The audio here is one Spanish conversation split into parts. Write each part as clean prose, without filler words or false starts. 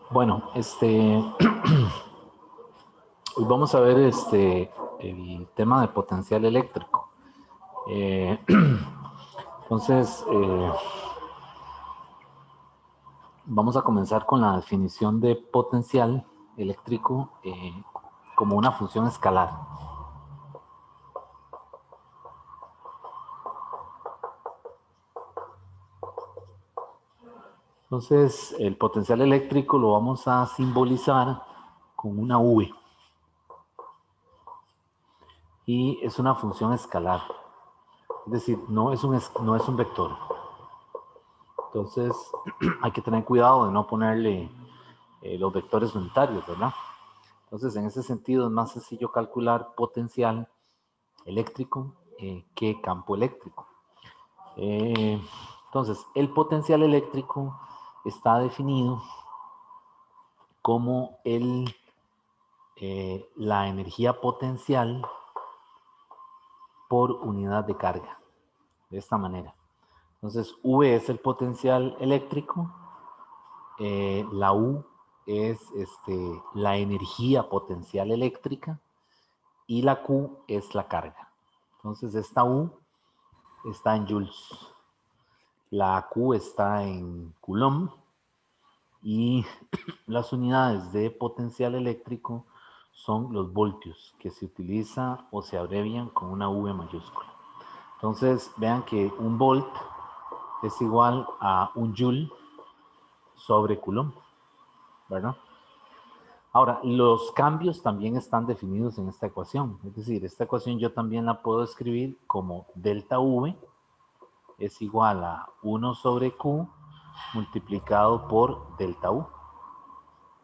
Bueno, hoy vamos a ver el tema de potencial eléctrico. Eh, entonces, vamos a comenzar con la definición de potencial eléctrico como una función escalar. Entonces, el potencial eléctrico lo vamos a simbolizar con una V y es una función escalar. Es decir, no es un vector. Entonces, hay que tener cuidado de no ponerle los vectores unitarios, ¿verdad? Entonces, en ese sentido, es más sencillo calcular potencial eléctrico que campo eléctrico. Entonces, el potencial eléctrico está definido como la energía potencial por unidad de carga, de esta manera. Entonces, V es el potencial eléctrico, la U es la energía potencial eléctrica y la Q es la carga. Entonces, esta U está en joules, la Q está en coulomb y las unidades de potencial eléctrico son los voltios, que se utiliza o se abrevian con una V mayúscula. Entonces, vean que un volt es igual a un joule sobre coulomb, ¿verdad? Ahora, los cambios también están definidos en esta ecuación. Es decir, esta ecuación yo también la puedo escribir como delta V es igual a 1 sobre Q multiplicado por delta U,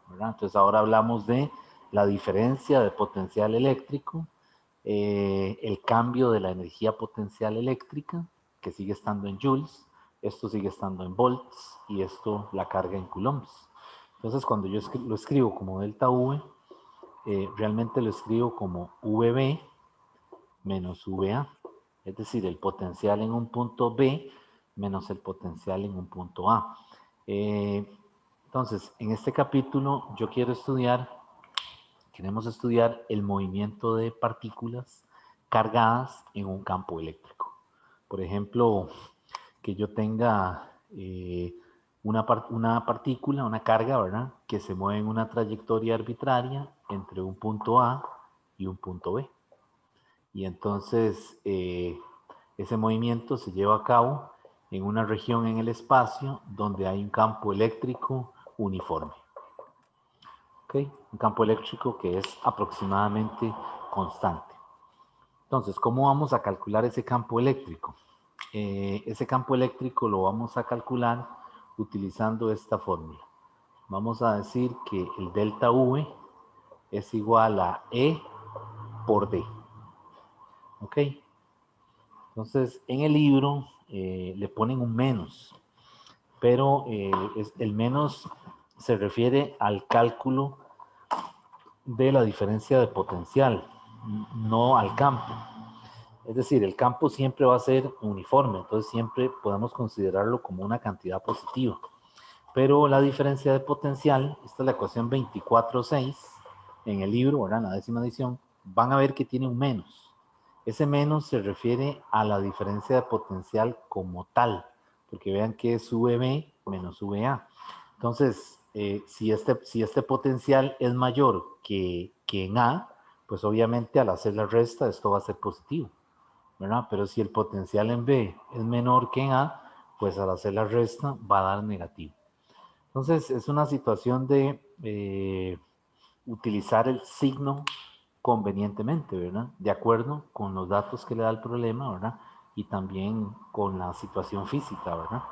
¿verdad? Entonces ahora hablamos de la diferencia de potencial eléctrico, el cambio de la energía potencial eléctrica, que sigue estando en joules, esto sigue estando en volts y esto la carga en coulombs. Entonces cuando yo lo escribo como delta V, realmente lo escribo como VB menos VA, es decir, el potencial en un punto B menos el potencial en un punto A. Entonces, en este capítulo yo queremos estudiar el movimiento de partículas cargadas en un campo eléctrico. Por ejemplo, que yo tenga una partícula, una carga, ¿verdad? Que se mueve en una trayectoria arbitraria entre un punto A y un punto B. Y entonces ese movimiento se lleva a cabo en una región en el espacio donde hay un campo eléctrico uniforme. ¿Okay? Un campo eléctrico que es aproximadamente constante. Entonces, ¿cómo vamos a calcular ese campo eléctrico? Ese campo eléctrico lo vamos a calcular utilizando esta fórmula. Vamos a decir que el delta V es igual a E por D. ¿Ok? Entonces, en el libro le ponen un menos, pero el menos se refiere al cálculo de la diferencia de potencial, no al campo. Es decir, el campo siempre va a ser uniforme, entonces siempre podemos considerarlo como una cantidad positiva. Pero la diferencia de potencial, esta es la ecuación 24.6 en el libro, ¿verdad? En la 10ª edición, van a ver que tiene un menos. Ese menos se refiere a la diferencia de potencial como tal, porque vean que es VB menos VA. Entonces, si este potencial es mayor que en A, pues obviamente al hacer la resta esto va a ser positivo, ¿verdad? Pero si el potencial en B es menor que en A, pues al hacer la resta va a dar negativo. Entonces, es una situación de utilizar el signo convenientemente, ¿verdad? De acuerdo con los datos que le da el problema, ¿verdad? Y también con la situación física, ¿verdad?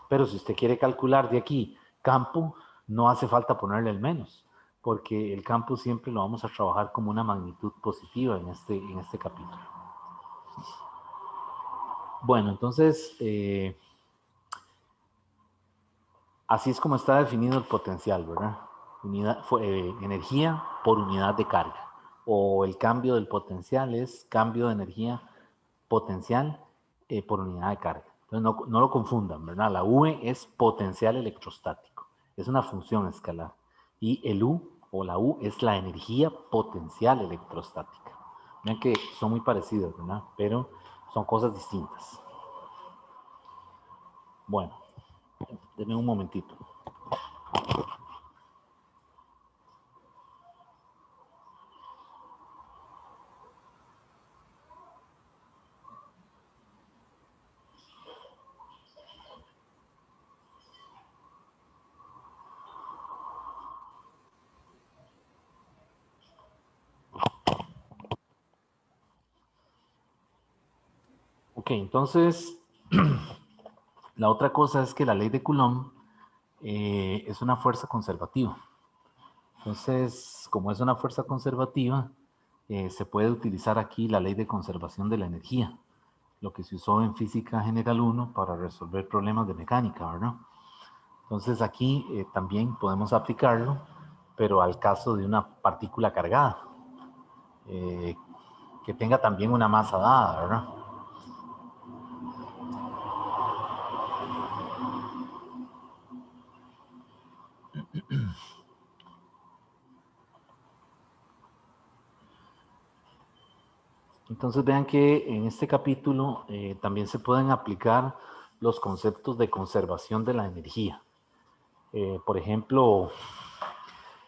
Pero si usted quiere calcular de aquí campo, no hace falta ponerle el menos, porque el campo siempre lo vamos a trabajar como una magnitud positiva en este capítulo. Bueno, entonces, así es como está definido el potencial, ¿verdad? Energía por unidad de carga. O el cambio del potencial es cambio de energía potencial por unidad de carga. Entonces no lo confundan, ¿verdad? La V es potencial electrostático. Es una función escalar. Y el U o la U es la energía potencial electrostática. Vean que son muy parecidas, ¿verdad? Pero son cosas distintas. Bueno, denme un momentito. Ok, entonces, la otra cosa es que la ley de Coulomb es una fuerza conservativa. Entonces, como es una fuerza conservativa, se puede utilizar aquí la ley de conservación de la energía, lo que se usó en Física General 1 para resolver problemas de mecánica, ¿verdad? Entonces aquí también podemos aplicarlo, pero al caso de una partícula cargada, eh, que tenga también una masa dada, ¿verdad? Entonces vean que en este capítulo también se pueden aplicar los conceptos de conservación de la energía. Por ejemplo,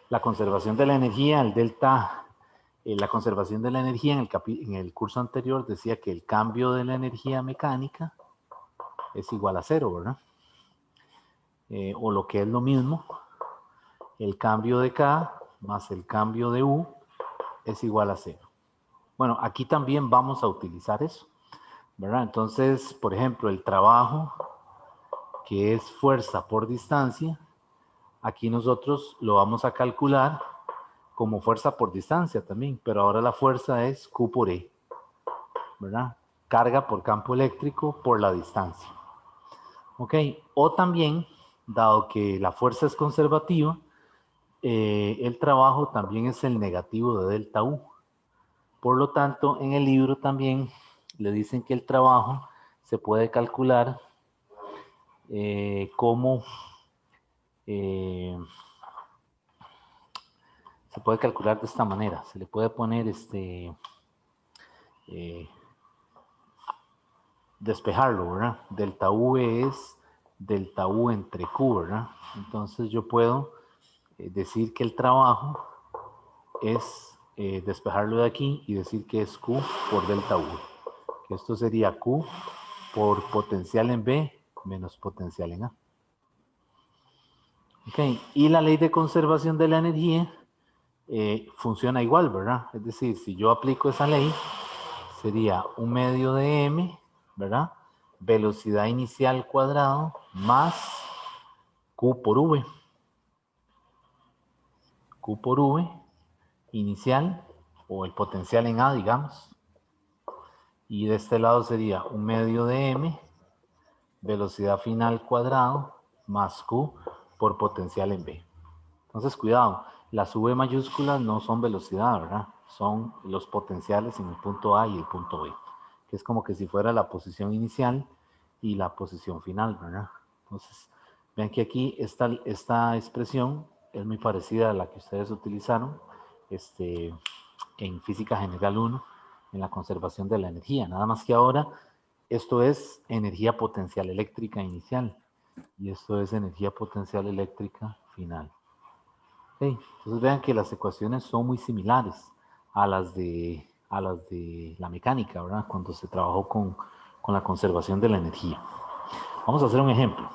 la conservación de la energía, el delta, la conservación de la energía en el curso anterior decía que el cambio de la energía mecánica es igual a cero, ¿verdad? O lo que es lo mismo, el cambio de K más el cambio de U es igual a cero. Bueno, aquí también vamos a utilizar eso, ¿verdad? Entonces, por ejemplo, el trabajo, que es fuerza por distancia, aquí nosotros lo vamos a calcular como fuerza por distancia también, pero ahora la fuerza es Q por E, ¿verdad? Carga por campo eléctrico por la distancia. ¿Ok? O también, dado que la fuerza es conservativa, el trabajo también es el negativo de delta U. Por lo tanto, en el libro también le dicen que el trabajo se puede calcular como se puede calcular de esta manera. Se le puede poner despejarlo, ¿verdad? Delta V es delta U entre Q, ¿verdad? Entonces yo puedo decir que el trabajo es despejarlo de aquí y decir que es Q por delta U. Que esto sería Q por potencial en B menos potencial en A. Okay. Y la ley de conservación de la energía funciona igual, ¿verdad? Es decir, si yo aplico esa ley, sería 1/2 de m, ¿verdad? Velocidad inicial cuadrado más Q por V. Q por V inicial, o el potencial en A, digamos. Y de este lado sería 1/2 de m, velocidad final cuadrado, más Q por potencial en B. Entonces, cuidado, las V mayúsculas no son velocidad, ¿verdad? Son los potenciales en el punto A y el punto B, que es como que si fuera la posición inicial y la posición final, ¿verdad? Entonces, vean que aquí esta expresión es muy parecida a la que ustedes utilizaron en Física General 1, en la conservación de la energía. Nada más que ahora esto es energía potencial eléctrica inicial y esto es energía potencial eléctrica final. Okay. Entonces vean que las ecuaciones son muy similares a las de la mecánica, ¿verdad? Cuando se trabajó con la conservación de la energía. Vamos a hacer un ejemplo.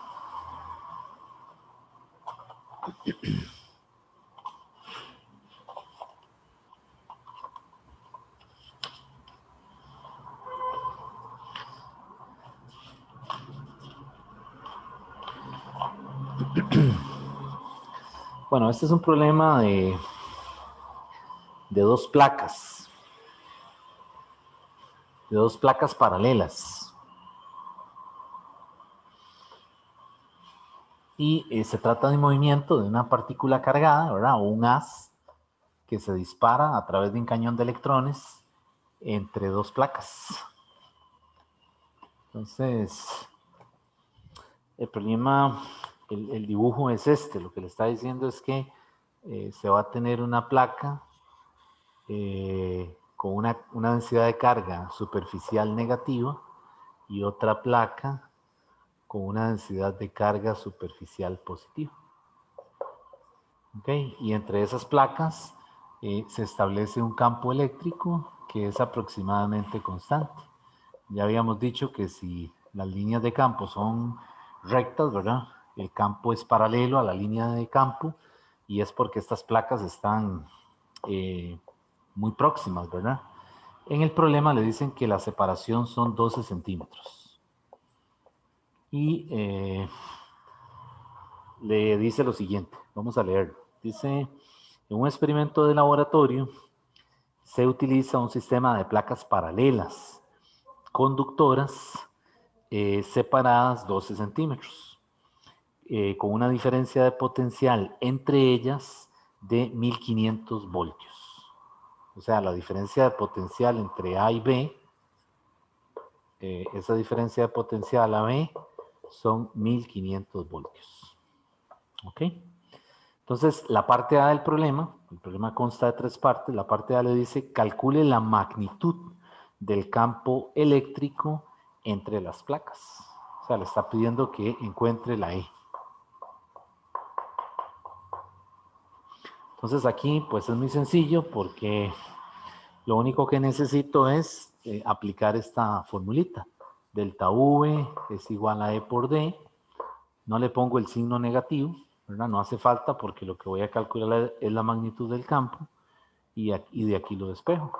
Bueno, este es un problema de dos placas paralelas. Y se trata de un movimiento de una partícula cargada, ¿verdad? O un haz que se dispara a través de un cañón de electrones entre dos placas. Entonces, el problema, el dibujo es este. Lo que le está diciendo es que se va a tener una placa con una densidad de carga superficial negativa y otra placa con una densidad de carga superficial positiva. ¿Okay? Y entre esas placas se establece un campo eléctrico que es aproximadamente constante. Ya habíamos dicho que si las líneas de campo son rectas, ¿verdad? El campo es paralelo a la línea de campo y es porque estas placas están muy próximas, ¿verdad? En el problema le dicen que la separación son 12 centímetros. Y le dice lo siguiente, vamos a leerlo. Dice, en un experimento de laboratorio se utiliza un sistema de placas paralelas conductoras separadas 12 centímetros, con una diferencia de potencial entre ellas de 1500 voltios. O sea, la diferencia de potencial entre A y B, esa diferencia de potencial a B son 1500 voltios. ¿Ok? Entonces, la parte A del problema, el problema consta de 3 partes. La parte A le dice, calcule la magnitud del campo eléctrico entre las placas. O sea, le está pidiendo que encuentre la E. Entonces aquí, pues es muy sencillo porque lo único que necesito es aplicar esta formulita. Delta V es igual a E por D. No le pongo el signo negativo, ¿verdad? No hace falta porque lo que voy a calcular es la magnitud del campo y de aquí lo despejo.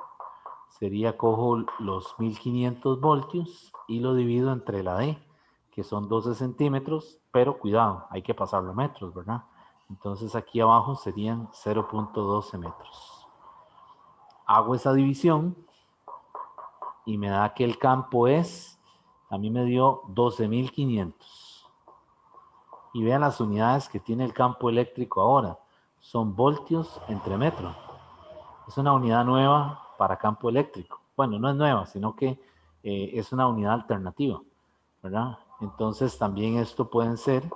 Sería, cojo los 1500 voltios y lo divido entre la D, que son 12 centímetros, pero cuidado, hay que pasarlo a metros, ¿verdad? Entonces aquí abajo serían 0.12 metros. Hago esa división y me da que el campo es, a mí me dio 12.500. Y vean las unidades que tiene el campo eléctrico ahora. Son voltios entre metro. Es una unidad nueva para campo eléctrico. Bueno, no es nueva, sino que es una unidad alternativa, ¿verdad? Entonces también esto pueden ser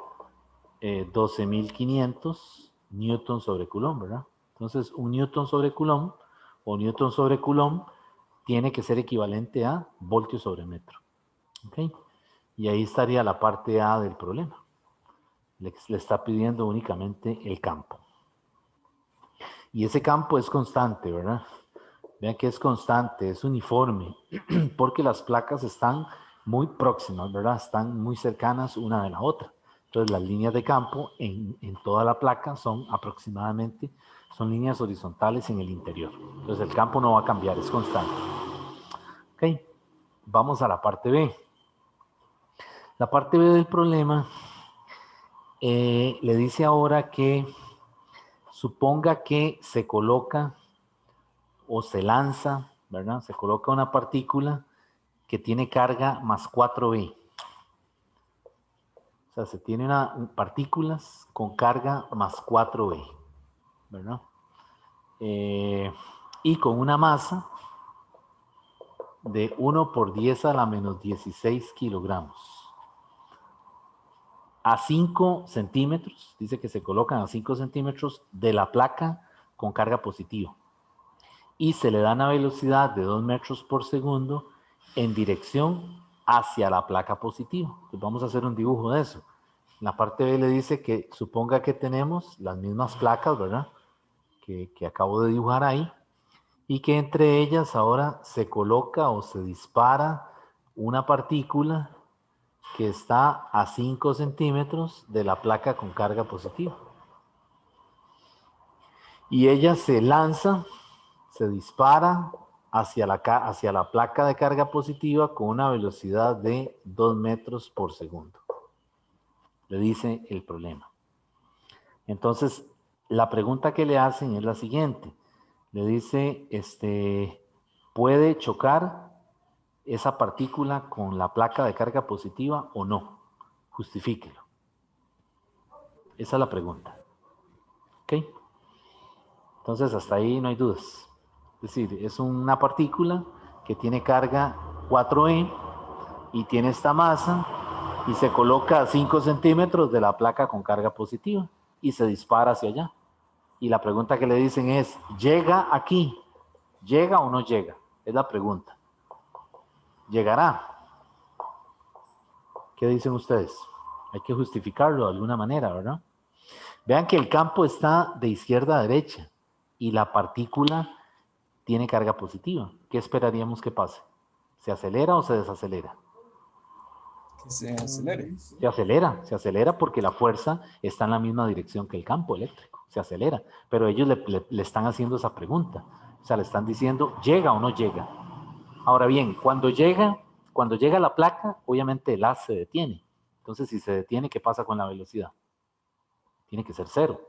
12.500 newton sobre coulomb, ¿verdad? Entonces un newton sobre coulomb o newton sobre coulomb tiene que ser equivalente a voltios sobre metro. ¿Ok? Y ahí estaría la parte A del problema. Le está pidiendo únicamente el campo. Y ese campo es constante, ¿verdad? Vean que es constante, es uniforme, porque las placas están muy próximas, ¿verdad? Están muy cercanas una de la otra. Entonces las líneas de campo en toda la placa son aproximadamente, son líneas horizontales en el interior. Entonces el campo no va a cambiar, es constante. Ok, vamos a la parte B. La parte B del problema le dice ahora que suponga que se coloca o se lanza, ¿verdad? Se coloca una partícula que tiene carga más 4B. O sea, se tiene partículas con carga más 4B, ¿verdad? Y con una masa de 1 por 10 a la menos 16 kilogramos. A 5 centímetros, dice que se colocan a 5 centímetros de la placa con carga positiva. Y se le da una velocidad de 2 metros por segundo en dirección hacia la placa positiva. Pues vamos a hacer un dibujo de eso. En la parte B le dice que suponga que tenemos las mismas placas, ¿verdad? Que acabo de dibujar ahí. Y que entre ellas ahora se coloca o se dispara una partícula que está a 5 centímetros de la placa con carga positiva. Y ella se lanza, se dispara hacia la placa de carga positiva con una velocidad de 2 metros por segundo. Le dice el problema. Entonces, la pregunta que le hacen es la siguiente. Le dice, ¿puede chocar esa partícula con la placa de carga positiva o no? Justifíquelo. Esa es la pregunta. ¿Ok? Entonces, hasta ahí no hay dudas. Es decir, es una partícula que tiene carga 4E y tiene esta masa y se coloca a 5 centímetros de la placa con carga positiva y se dispara hacia allá. Y la pregunta que le dicen es, ¿llega aquí? ¿Llega o no llega? Es la pregunta. ¿Llegará? ¿Qué dicen ustedes? Hay que justificarlo de alguna manera, ¿verdad? Vean que el campo está de izquierda a derecha y la partícula tiene carga positiva. ¿Qué esperaríamos que pase? ¿Se acelera o se desacelera? Que se acelere. Se acelera porque la fuerza está en la misma dirección que el campo eléctrico, se acelera, pero ellos le están haciendo esa pregunta, o sea, le están diciendo, ¿llega o no llega? Ahora bien, cuando llega la placa, obviamente el haz se detiene, entonces si se detiene, ¿qué pasa con la velocidad? Tiene que ser cero,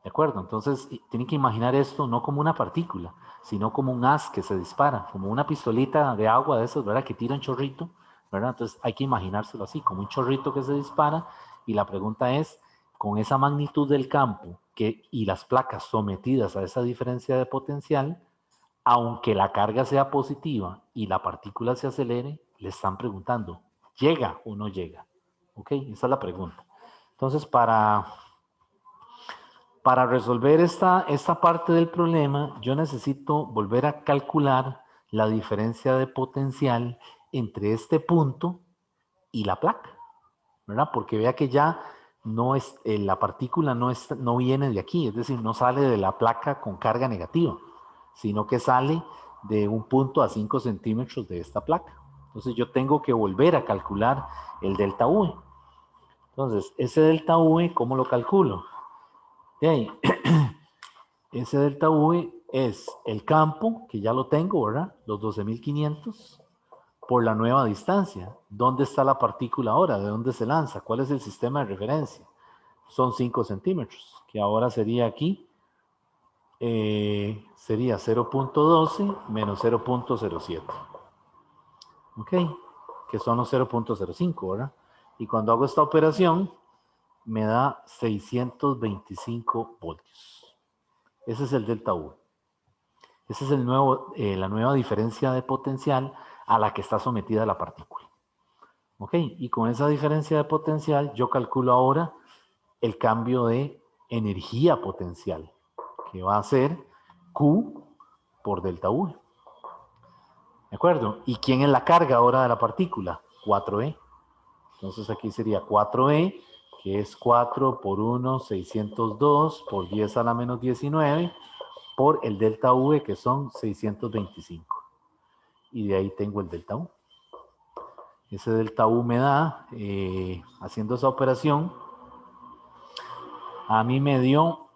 ¿de acuerdo? Entonces, tienen que imaginar esto no como una partícula, sino como un haz que se dispara, como una pistolita de agua de esos, ¿verdad? Que tira un chorrito, ¿verdad? Entonces, hay que imaginárselo así, como un chorrito que se dispara, y la pregunta es, con esa magnitud del campo y las placas sometidas a esa diferencia de potencial, aunque la carga sea positiva y la partícula se acelere, le están preguntando, ¿llega o no llega? ¿Ok? Esa es la pregunta. Entonces, para resolver esta parte del problema, yo necesito volver a calcular la diferencia de potencial entre este punto y la placa, ¿verdad? Porque vea que ya no es, la partícula no viene de aquí, es decir, no sale de la placa con carga negativa, sino que sale de un punto a 5 centímetros de esta placa. Entonces yo tengo que volver a calcular el delta V. Entonces, ese delta V, ¿cómo lo calculo? De ahí, ese delta V es el campo, que ya lo tengo, ¿verdad? Los 12.500 por la nueva distancia. ¿Dónde está la partícula ahora? ¿De dónde se lanza? ¿Cuál es el sistema de referencia? Son 5 centímetros, que ahora sería aquí, sería 0.12 menos 0.07. ¿Ok? Que son los 0.05, ¿verdad? Y cuando hago esta operación, me da 625 voltios. Ese es el delta V. Esa es la nueva diferencia de potencial a la que está sometida la partícula. ¿Ok? Y con esa diferencia de potencial yo calculo ahora el cambio de energía potencial, que va a ser Q por delta V. ¿De acuerdo? ¿Y quién es la carga ahora de la partícula? 4E. Entonces aquí sería 4E, que es 4 por 1, 602 por 10 a la menos 19, por el delta V, que son 625. Y de ahí tengo el delta U. Ese delta U me da, haciendo esa operación, a mí me dio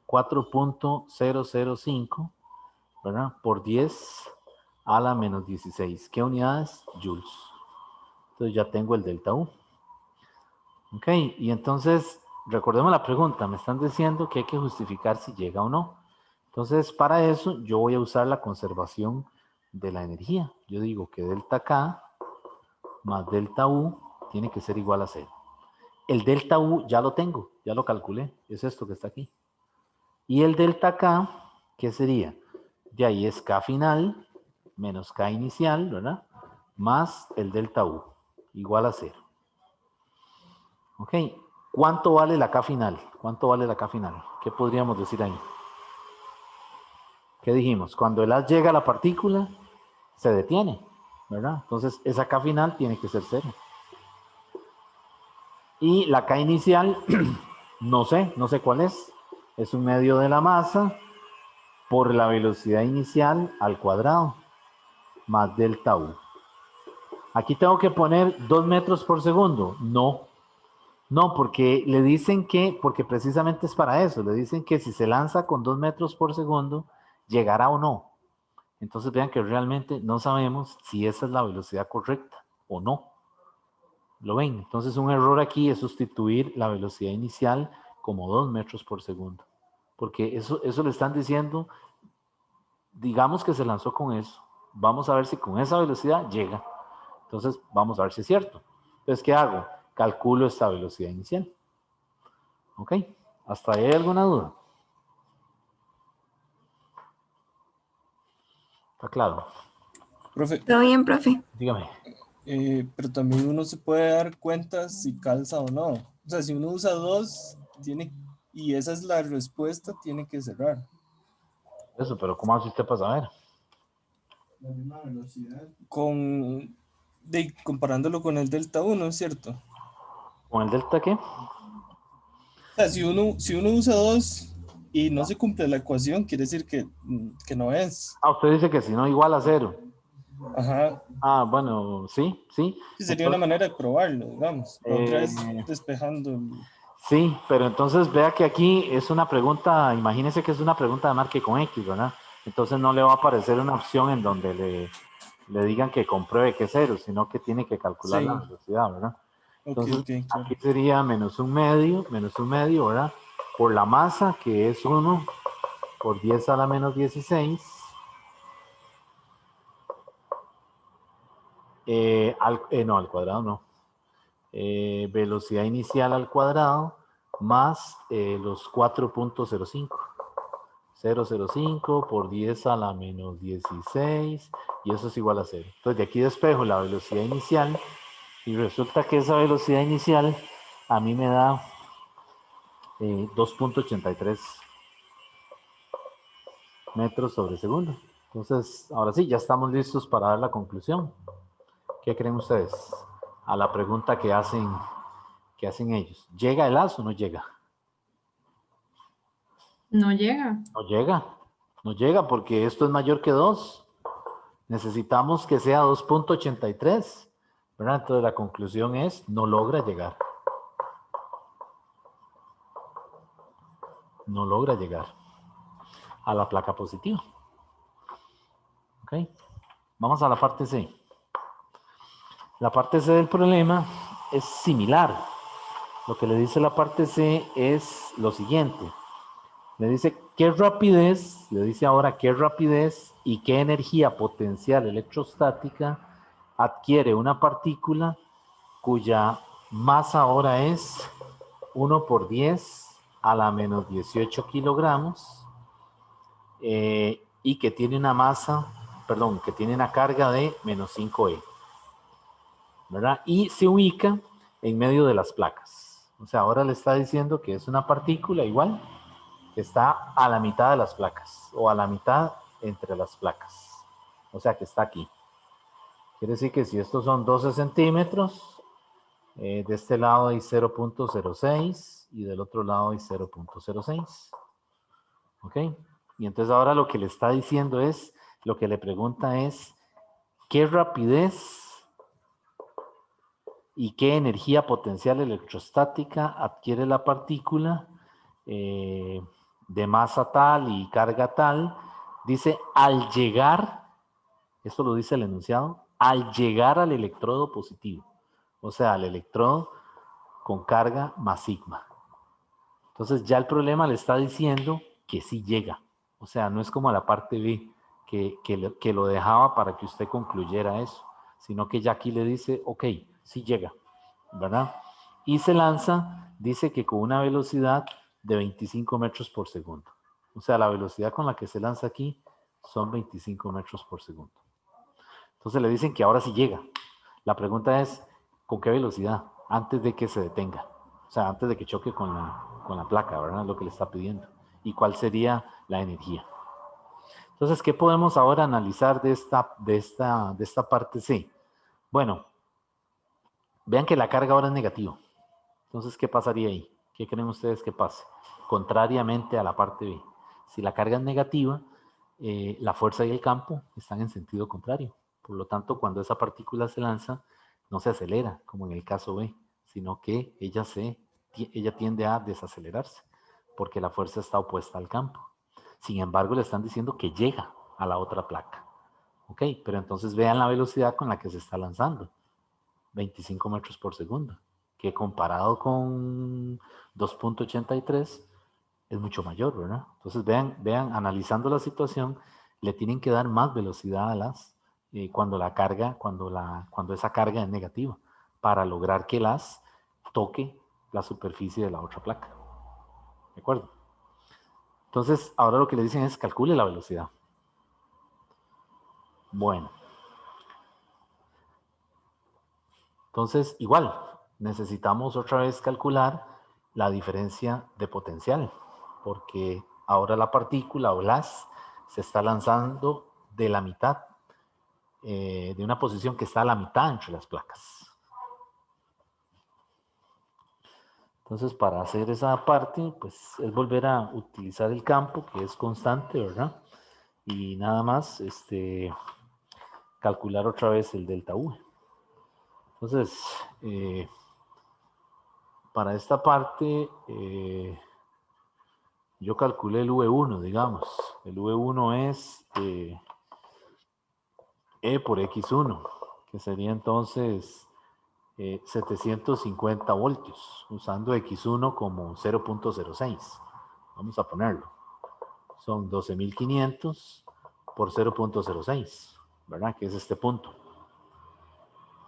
4.005, ¿verdad? Por 10 a la menos 16. ¿Qué unidades? Joules. Entonces ya tengo el delta U. Ok, y entonces, recordemos la pregunta, me están diciendo que hay que justificar si llega o no. Entonces, para eso, yo voy a usar la conservación de la energía. Yo digo que delta K más delta U tiene que ser igual a 0. El delta U ya lo tengo, ya lo calculé, es esto que está aquí. Y el delta K, ¿qué sería? De ahí es K final menos K inicial, ¿verdad? Más el delta U, igual a 0. ¿Ok? ¿Cuánto vale la K final? ¿Cuánto vale la K final? ¿Qué podríamos decir ahí? ¿Qué dijimos? Cuando el haz llega a la partícula, se detiene, ¿verdad? Entonces, esa K final tiene que ser 0. Y la K inicial, no sé cuál es. Es un medio de la masa por la velocidad inicial al cuadrado, más delta U. Aquí tengo que poner 2 metros por segundo. No, porque le dicen que, porque precisamente es para eso, le dicen que si se lanza con 2 metros por segundo, llegará o no. Entonces vean que realmente no sabemos si esa es la velocidad correcta o no. ¿Lo ven? Entonces un error aquí es sustituir la velocidad inicial como 2 metros por segundo. Porque eso le están diciendo, digamos que se lanzó con eso. Vamos a ver si con esa velocidad llega. Entonces vamos a ver si es cierto. Entonces, ¿qué hago? Calculo esta velocidad inicial. ¿Ok? ¿Hasta ahí hay alguna duda? ¿Está claro? Profe, Todo bien, profe. Dígame. pero también uno se puede dar cuenta si calza o no. O sea, si uno usa dos, tiene y esa es la respuesta, tiene que cerrar. Eso, pero ¿cómo hace usted para saber? Comparándolo con el delta 1, ¿cierto? ¿Con el delta qué? O sea, si uno usa 2 y no se cumple la ecuación, quiere decir que no es. Ah, usted dice que si no igual a 0. Ajá. Ah, bueno, sí, sí. Sí, sería una Entonces, manera de probarlo, digamos. La otra es despejando. sí, pero entonces vea que aquí es una pregunta, imagínese que es una pregunta de marque con X, ¿verdad? Entonces no le va a aparecer una opción en donde le digan que compruebe que es 0, sino que tiene que calcular la Sí, velocidad, ¿verdad? ok, Entonces ok, claro. aquí sería menos un medio, ¿verdad? Por la masa, que es 1 por 10 a la menos 16, no, al cuadrado no. Velocidad inicial al cuadrado más los 4.05. 0,05 por 10 a la menos 16 y eso es igual a 0. Entonces de aquí despejo la velocidad inicial y resulta que esa velocidad inicial a mí me da 2.83 metros sobre segundo. Entonces, ahora sí, ya estamos listos para dar la conclusión. ¿Qué creen ustedes? A la pregunta que hacen ellos. ¿Llega el haz o no llega? No llega. No llega. No llega porque esto es mayor que 2. Necesitamos que sea 2.83. ¿Verdad? Entonces la conclusión es no logra llegar. No logra llegar a la placa positiva. ¿Ok? Vamos a la parte C. La parte C del problema es similar. Lo que le dice la parte C es lo siguiente. Le dice qué rapidez, le dice ahora qué rapidez y qué energía potencial electrostática adquiere una partícula cuya masa ahora es 1 por 10 a la menos 18 kilogramos y que tiene una masa, perdón, que tiene una carga de menos 5e, ¿verdad? Y se ubica en medio de las placas. O sea, ahora le está diciendo que es una partícula igual, que está a la mitad de las placas o a la mitad entre las placas. O sea, que está aquí. Quiere decir que si estos son 12 centímetros, de este lado hay 0.06 y del otro lado hay 0.06. ¿Ok? Y entonces ahora lo que le está diciendo es, lo que le pregunta es, ¿qué rapidez y qué energía potencial electrostática adquiere la partícula de masa tal y carga tal? Dice, al llegar, esto lo dice el enunciado, al llegar al electrodo positivo, o sea, al electrodo con carga más sigma. Entonces ya el problema le está diciendo que sí llega. O sea, no es como la parte B que lo dejaba para que usted concluyera eso, sino que ya aquí le dice, ok, sí llega, ¿verdad? Y se lanza, dice que con una velocidad de 25 metros por segundo. O sea, la velocidad con la que se lanza aquí son 25 metros por segundo. Entonces le dicen que ahora sí llega. La pregunta es, ¿con qué velocidad? Antes de que se detenga. O sea, antes de que choque con la placa, ¿verdad? Es lo que le está pidiendo. ¿Y cuál sería la energía? Entonces, ¿qué podemos ahora analizar de esta parte C? Bueno, vean que la carga ahora es negativa. Entonces, ¿qué pasaría ahí? ¿Qué creen ustedes que pase? Contrariamente a la parte B. Si la carga es negativa, la fuerza y el campo están en sentido contrario. Por lo tanto, cuando esa partícula se lanza, no se acelera, como en el caso B, sino que ella tiende a desacelerarse, porque la fuerza está opuesta al campo. Sin embargo, le están diciendo que llega a la otra placa. ¿Ok? Pero entonces vean la velocidad con la que se está lanzando. 25 metros por segundo, que comparado con 2.83 es mucho mayor, ¿verdad? Entonces vean, analizando la situación, le tienen que dar más velocidad a las cuando esa carga es negativa, para lograr que las toque la superficie de la otra placa. ¿De acuerdo? Entonces, ahora lo que le dicen es calcule la velocidad. Bueno. Entonces, igual, necesitamos otra vez calcular la diferencia de potencial, porque ahora la partícula o las se está lanzando de la mitad, de una posición que está a la mitad entre las placas. Entonces, para hacer esa parte, pues es volver a utilizar el campo, que es constante, ¿verdad? Y nada más, calcular otra vez el delta V. Entonces, para esta parte, yo calculé el V1, digamos. El V1 es E por X1, que sería entonces 750 voltios, usando X1 como 0.06. Vamos a ponerlo. Son 12.500 por 0.06, ¿verdad? Que es este punto.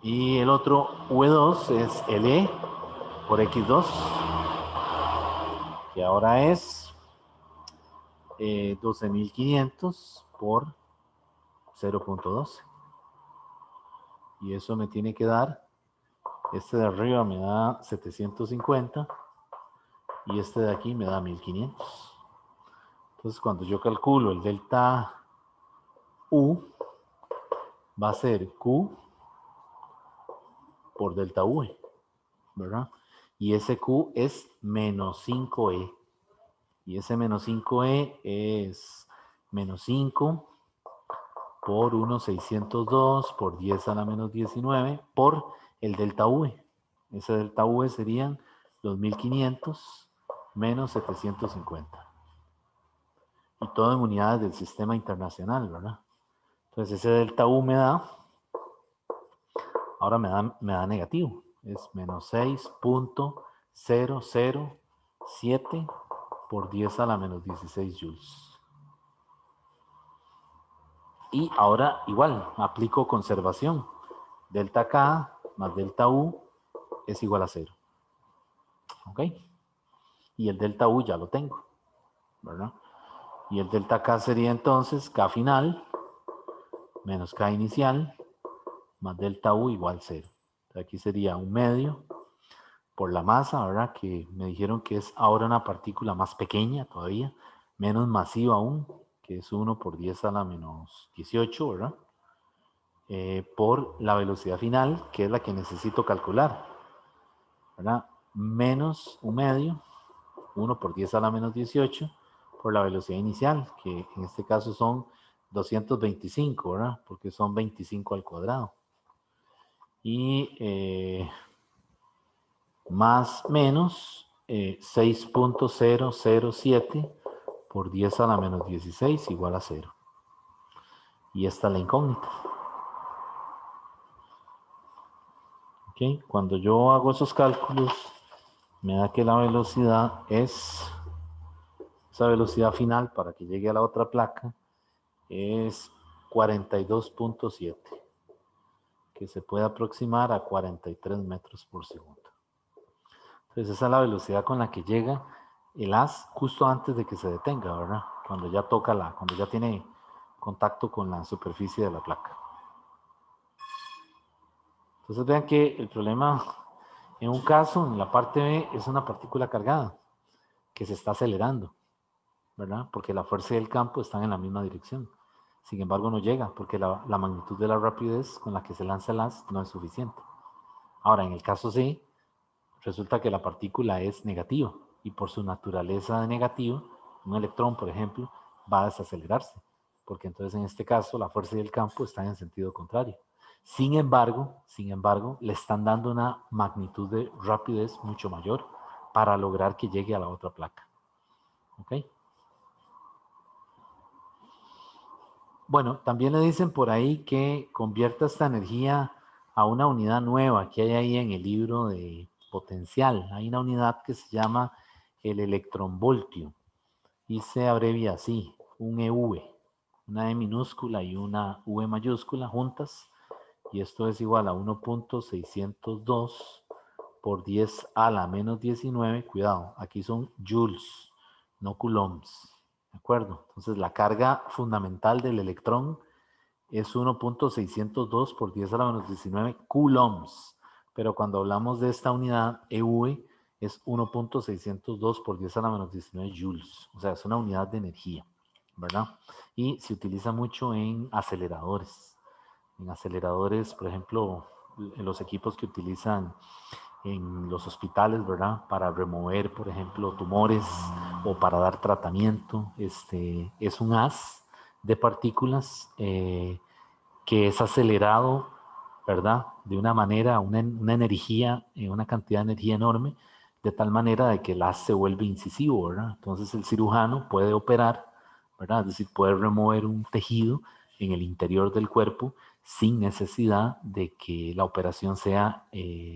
Y el otro V2 es el E por X2, que ahora es 12.500 por 0.12. Y eso me tiene que dar, este de arriba me da 750 y este de aquí me da 1.500. Entonces, cuando yo calculo el delta U, va a ser Q por delta V, ¿verdad? Y ese Q es menos 5E. Y ese menos 5E es menos 5 por 1,602 por 10 a la menos 19 por el delta V. Ese delta V serían 2.500 menos 750. Y todo en unidades del sistema internacional, ¿verdad? Entonces ese delta U ahora me da negativo. Es menos 6.007 por 10 a la menos 16 joules. Y ahora igual, aplico conservación. Delta K más delta U es igual a 0. ¿Ok? Y el delta U ya lo tengo, ¿verdad? Y el delta K sería entonces K final menos K inicial más delta U igual 0. Aquí sería un medio por la masa, ¿verdad? Que me dijeron que es ahora una partícula más pequeña todavía, menos masiva aún, que es 1 por 10 a la menos 18, ¿verdad? Por la velocidad final, que es la que necesito calcular, ¿verdad? Menos un medio, 1 por 10 a la menos 18, por la velocidad inicial, que en este caso son 225, ¿verdad? Porque son 25 al cuadrado. Y más menos 6.007 por 10 a la menos 16 igual a 0. Y esta es la incógnita. ¿Okay? Cuando yo hago esos cálculos, me da que la velocidad es, esa velocidad final para que llegue a la otra placa, es 42.7, que se puede aproximar a 43 metros por segundo. Entonces esa es la velocidad con la que llega el haz justo antes de que se detenga, ¿verdad? Cuando ya toca cuando ya tiene contacto con la superficie de la placa. Entonces vean que el problema, en un caso, en la parte B, es una partícula cargada que se está acelerando, ¿verdad? Porque la fuerza y el campo están en la misma dirección. Sin embargo, no llega porque la magnitud de la rapidez con la que se lanza el haz no es suficiente. Ahora, en el caso C, resulta que la partícula es negativa y por su naturaleza de negativo, un electrón, por ejemplo, va a desacelerarse, porque entonces en este caso la fuerza y el campo están en sentido contrario. Sin embargo, le están dando una magnitud de rapidez mucho mayor para lograr que llegue a la otra placa. ¿Ok? Bueno, también le dicen por ahí que convierta esta energía a una unidad nueva que hay ahí en el libro de potencial. Hay una unidad que se llama el electronvoltio y se abrevia así, un EV, una E minúscula y una V mayúscula juntas, y esto es igual a 1.602 por 10 a la menos 19, cuidado, aquí son joules, no coulombs, ¿de acuerdo? Entonces la carga fundamental del electrón es 1.602 por 10 a la menos 19 coulombs, pero cuando hablamos de esta unidad EV, es 1.602 por 10 a la menos 19 joules. O sea, es una unidad de energía, ¿verdad? Y se utiliza mucho en aceleradores. En aceleradores, por ejemplo, en los equipos que utilizan en los hospitales, ¿verdad? Para remover, por ejemplo, tumores o para dar tratamiento. Es un haz de partículas que es acelerado, ¿verdad? De una manera, una energía, una cantidad de energía enorme, de tal manera de que el haz se vuelve incisivo, ¿verdad? Entonces el cirujano puede operar, ¿verdad? Es decir, puede remover un tejido en el interior del cuerpo sin necesidad de que la operación sea,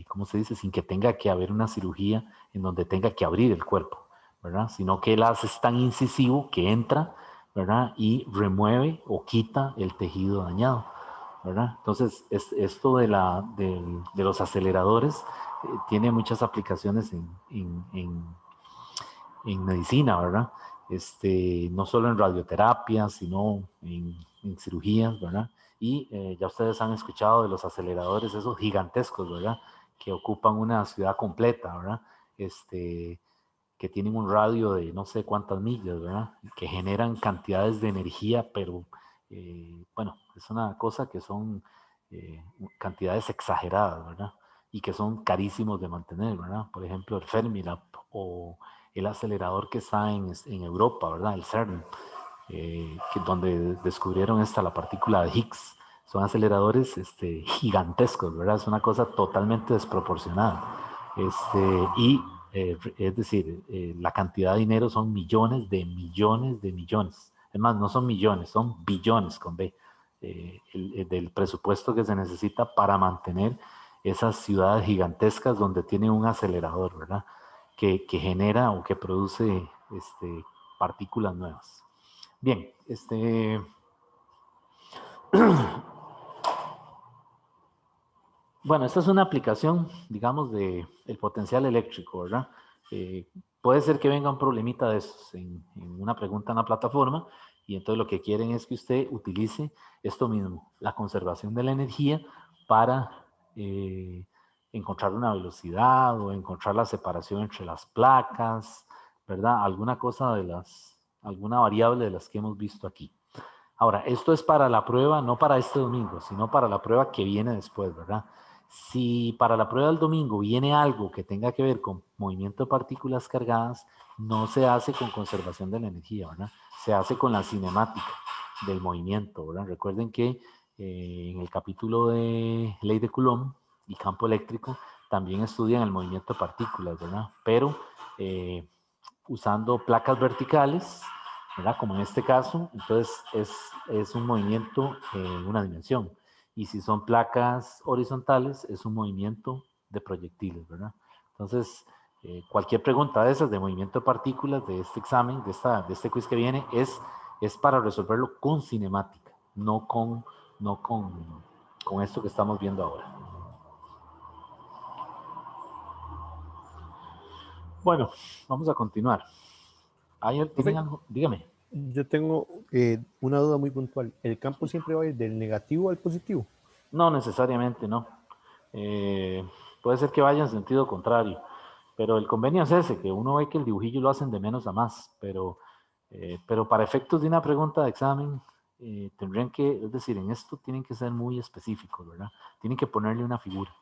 ¿cómo se dice? Sin que tenga que haber una cirugía en donde tenga que abrir el cuerpo, ¿verdad? Sino que el haz es tan incisivo que entra, ¿verdad? Y remueve o quita el tejido dañado, ¿verdad? Entonces, esto de los aceleradores tiene muchas aplicaciones en medicina, ¿verdad? No solo en radioterapia, sino en cirugías, ¿verdad? Y ya ustedes han escuchado de los aceleradores, esos gigantescos, ¿verdad? Que ocupan una ciudad completa, ¿verdad? Que tienen un radio de no sé cuántas millas, ¿verdad? Que generan cantidades de energía, pero bueno, es una cosa que son cantidades exageradas, ¿verdad? Y que son carísimos de mantener, ¿verdad? Por ejemplo, el Fermilab o el acelerador que está en Europa, ¿verdad? El CERN, donde descubrieron la partícula de Higgs. Son aceleradores gigantescos, ¿verdad? Es una cosa totalmente desproporcionada. Es decir, la cantidad de dinero son millones de millones de millones. Es más, no son millones, son billones con B. Del presupuesto que se necesita para mantener esas ciudades gigantescas donde tiene un acelerador, ¿verdad? Que genera o que produce partículas nuevas. Bien, bueno, esta es una aplicación, digamos, del potencial eléctrico, ¿verdad? Eh, Puede ser que venga un problemita de esos en una pregunta en la plataforma y entonces lo que quieren es que usted utilice esto mismo, la conservación de la energía para encontrar una velocidad o encontrar la separación entre las placas, ¿verdad? Alguna variable de las que hemos visto aquí. Ahora, esto es para la prueba, no para este domingo, sino para la prueba que viene después, ¿verdad? Si para la prueba del domingo viene algo que tenga que ver con movimiento de partículas cargadas, no se hace con conservación de la energía, ¿verdad? Se hace con la cinemática del movimiento, ¿verdad? Recuerden que en el capítulo de ley de Coulomb y campo eléctrico también estudian el movimiento de partículas, ¿verdad? Pero usando placas verticales, ¿verdad? Como en este caso, entonces es un movimiento en una dimensión. Y si son placas horizontales, es un movimiento de proyectiles, ¿verdad? Entonces, cualquier pregunta de esas de movimiento de partículas de este examen, de este quiz que viene, es para resolverlo con cinemática, no con esto que estamos viendo ahora. Bueno, vamos a continuar. ¿Tienen algo? Dígame. Yo tengo una duda muy puntual. ¿El campo siempre va a ir del negativo al positivo? No necesariamente, no. Puede ser que vaya en sentido contrario, pero el convenio es ese, que uno ve que el dibujillo lo hacen de menos a más, pero para efectos de una pregunta de examen, tendrían que, es decir, en esto tienen que ser muy específicos, ¿verdad? Tienen que ponerle una figura,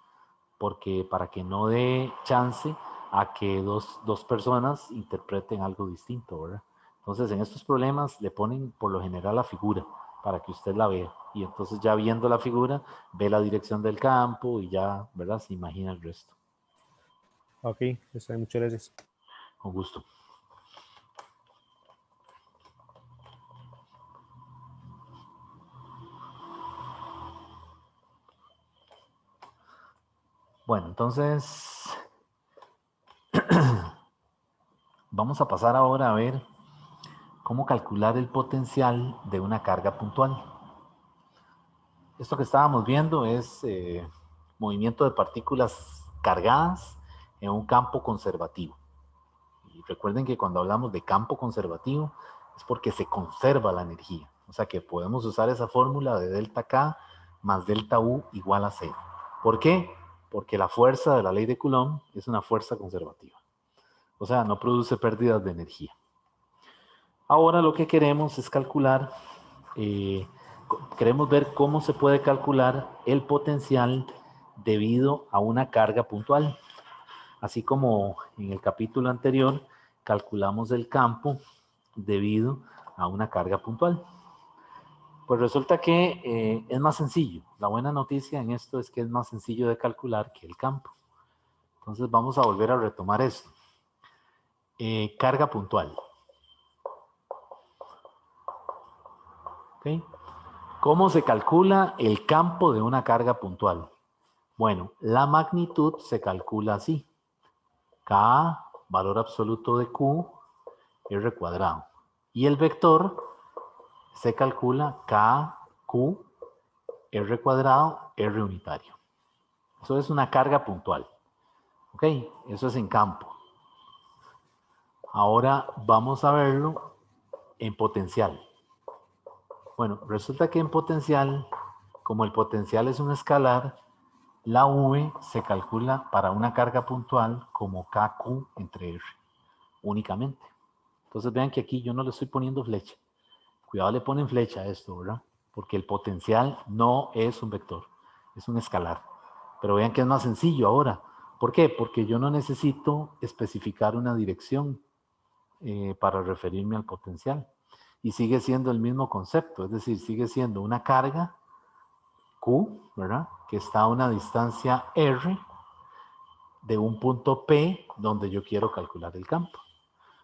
porque para que no dé chance a que dos personas interpreten algo distinto, ¿verdad? Entonces, en estos problemas le ponen por lo general la figura para que usted la vea. Y entonces ya viendo la figura, ve la dirección del campo y ya, ¿verdad? Se imagina el resto. Ok, está bien, muchas gracias. Con gusto. Bueno, entonces vamos a pasar ahora a ver cómo calcular el potencial de una carga puntual. Esto que estábamos viendo es movimiento de partículas cargadas en un campo conservativo. Y recuerden que cuando hablamos de campo conservativo es porque se conserva la energía. O sea que podemos usar esa fórmula de delta K más delta U igual a 0. ¿Por qué? Porque la fuerza de la ley de Coulomb es una fuerza conservativa. O sea, no produce pérdidas de energía. Ahora lo que queremos es calcular, queremos ver cómo se puede calcular el potencial debido a una carga puntual. Así como en el capítulo anterior calculamos el campo debido a una carga puntual. Pues resulta que es más sencillo. La buena noticia en esto es que es más sencillo de calcular que el campo. Entonces vamos a volver a retomar esto. Carga puntual. ¿Okay? ¿Cómo se calcula el campo de una carga puntual? Bueno, la magnitud se calcula así. K, valor absoluto de Q, R cuadrado. Y el vector se calcula K, Q, R cuadrado, R unitario. Eso es una carga puntual. ¿Ok? Eso es en campo. Ahora vamos a verlo en potencial. Bueno, resulta que en potencial, como el potencial es un escalar, la V se calcula para una carga puntual como KQ entre R, únicamente. Entonces vean que aquí yo no le estoy poniendo flecha. Cuidado, le ponen flecha a esto, ¿verdad? Porque el potencial no es un vector, es un escalar. Pero vean que es más sencillo ahora. ¿Por qué? Porque yo no necesito especificar una dirección para referirme al potencial. Y sigue siendo el mismo concepto, es decir, sigue siendo una carga Q, ¿verdad? Que está a una distancia R de un punto P donde yo quiero calcular el campo.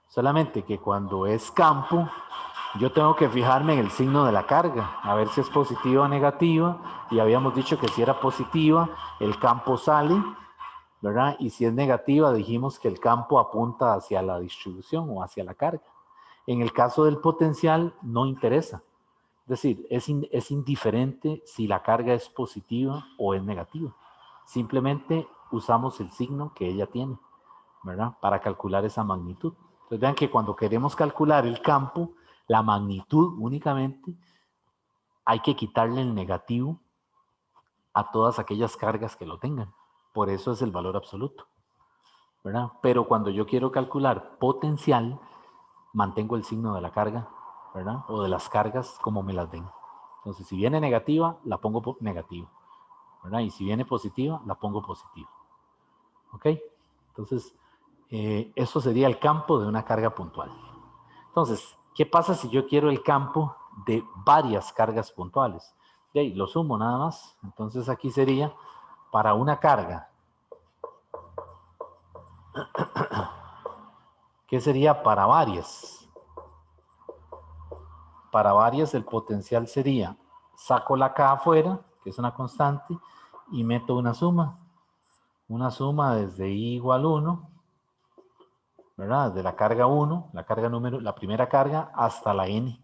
Solamente que cuando es campo, yo tengo que fijarme en el signo de la carga, a ver si es positiva o negativa, y habíamos dicho que si era positiva, el campo sale, ¿verdad? Y si es negativa, dijimos que el campo apunta hacia la distribución o hacia la carga. En el caso del potencial, no interesa. Es decir, es indiferente si la carga es positiva o es negativa. Simplemente usamos el signo que ella tiene, ¿verdad? Para calcular esa magnitud. Entonces vean que cuando queremos calcular el campo, la magnitud únicamente, hay que quitarle el negativo a todas aquellas cargas que lo tengan. Por eso es el valor absoluto, ¿verdad? Pero cuando yo quiero calcular potencial, mantengo el signo de la carga, ¿verdad? O de las cargas como me las den. Entonces, si viene negativa, la pongo negativa, ¿verdad? Y si viene positiva, la pongo positiva. ¿Ok? Entonces, eso sería el campo de una carga puntual. Entonces, ¿qué pasa si yo quiero el campo de varias cargas puntuales? De ahí, lo sumo nada más. Entonces, aquí sería para una carga. ¿Qué sería para varias? Para varias el potencial sería, saco la K afuera, que es una constante, y meto una suma. Una suma desde I igual 1, ¿verdad? Desde la carga 1, la primera carga, hasta la N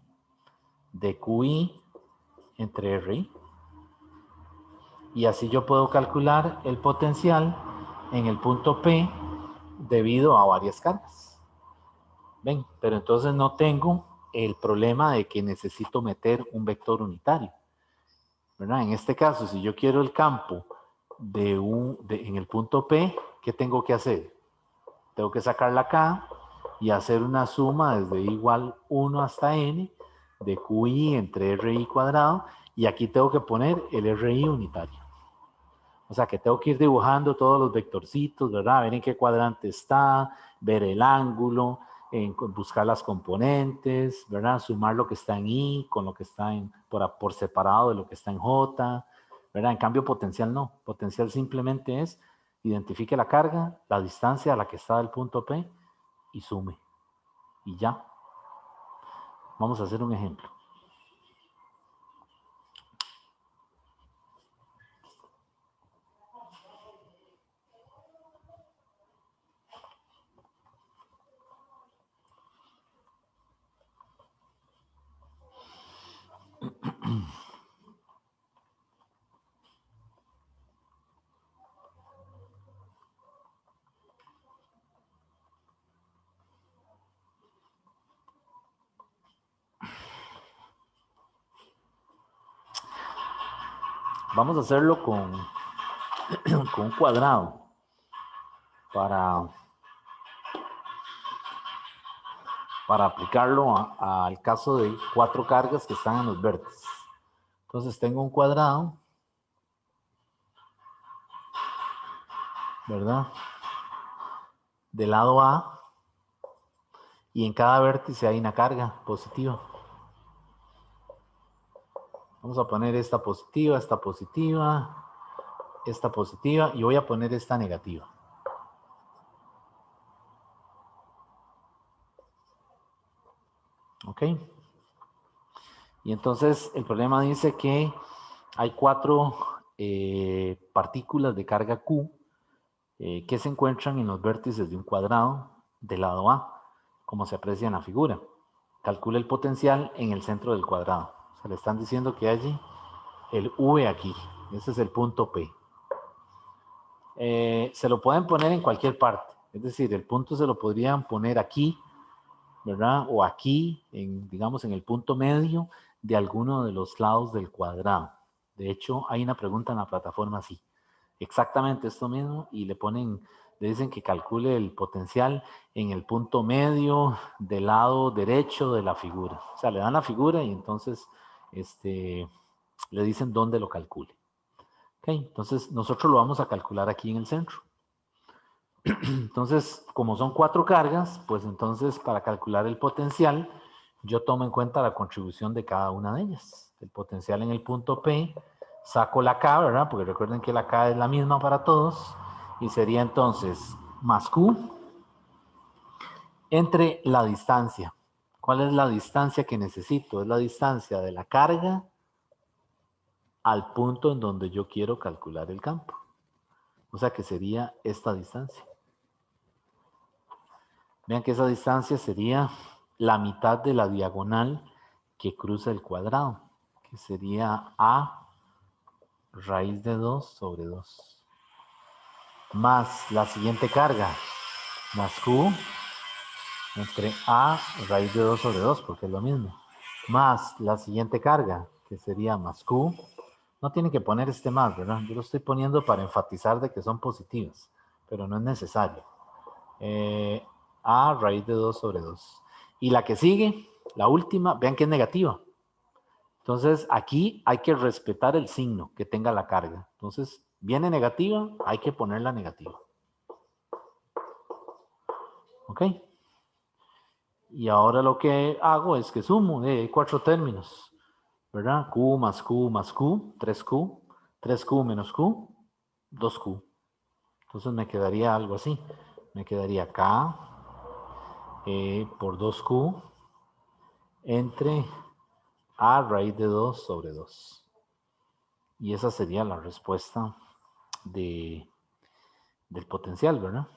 de QI entre RI. Y así yo puedo calcular el potencial en el punto P debido a varias cargas. ¿Ven? Pero entonces no tengo el problema de que necesito meter un vector unitario, ¿verdad? En este caso, si yo quiero el campo en el punto P, ¿qué tengo que hacer? Tengo que sacar la K y hacer una suma desde igual 1 hasta N de QI entre RI cuadrado, y aquí tengo que poner el RI unitario. O sea que tengo que ir dibujando todos los vectorcitos, ¿verdad? Ver en qué cuadrante está, ver el ángulo, buscar las componentes, ¿verdad? Sumar lo que está en I con lo que está por separado de lo que está en J, ¿verdad? En cambio potencial no. Potencial simplemente es identifique la carga, la distancia a la que está del punto P y sume. Y ya. Vamos a hacer un ejemplo. Vamos a hacerlo con un cuadrado para para aplicarlo al caso de 4 cargas que están en los vértices. Entonces tengo un cuadrado, ¿verdad? Del lado A, y en cada vértice hay una carga positiva. Vamos a poner esta positiva, esta positiva, esta positiva, y voy a poner esta negativa. ¿Ok? Y entonces el problema dice que hay 4 partículas de carga Q que se encuentran en los vértices de un cuadrado del lado A, como se aprecia en la figura. Calcule el potencial en el centro del cuadrado. O sea, le están diciendo que hay el V aquí. Ese es el punto P. Se lo pueden poner en cualquier parte. Es decir, el punto se lo podrían poner aquí, ¿verdad? O aquí, digamos, en el punto medio de alguno de los lados del cuadrado. De hecho, hay una pregunta en la plataforma así. Exactamente esto mismo, y le dicen que calcule el potencial en el punto medio del lado derecho de la figura. O sea, le dan la figura y entonces le dicen dónde lo calcule. Ok, entonces nosotros lo vamos a calcular aquí en el centro. Entonces, como son 4 cargas, pues entonces para calcular el potencial, yo tomo en cuenta la contribución de cada una de ellas. El potencial en el punto P, saco la K, ¿verdad? Porque recuerden que la K es la misma para todos, y sería entonces más Q entre la distancia. ¿Cuál es la distancia que necesito? Es la distancia de la carga al punto en donde yo quiero calcular el campo. O sea que sería esta distancia. Vean que esa distancia sería la mitad de la diagonal que cruza el cuadrado, que sería A raíz de 2 sobre 2. Más la siguiente carga, más Q entre A raíz de 2 sobre 2, porque es lo mismo. Más la siguiente carga, que sería más Q. No tienen que poner este más, ¿verdad? Yo lo estoy poniendo para enfatizar de que son positivas, pero no es necesario. A raíz de 2 sobre 2. Y la que sigue, la última, vean que es negativa. Entonces, aquí hay que respetar el signo que tenga la carga. Entonces, viene negativa, hay que ponerla negativa. ¿Ok? Y ahora lo que hago es que sumo, hay 4 términos, ¿verdad? Q más Q más Q, 3Q, 3Q menos Q, 2Q. Entonces me quedaría algo así. Me quedaría K por 2Q entre A raíz de 2 sobre 2. Y esa sería la respuesta del potencial, ¿verdad?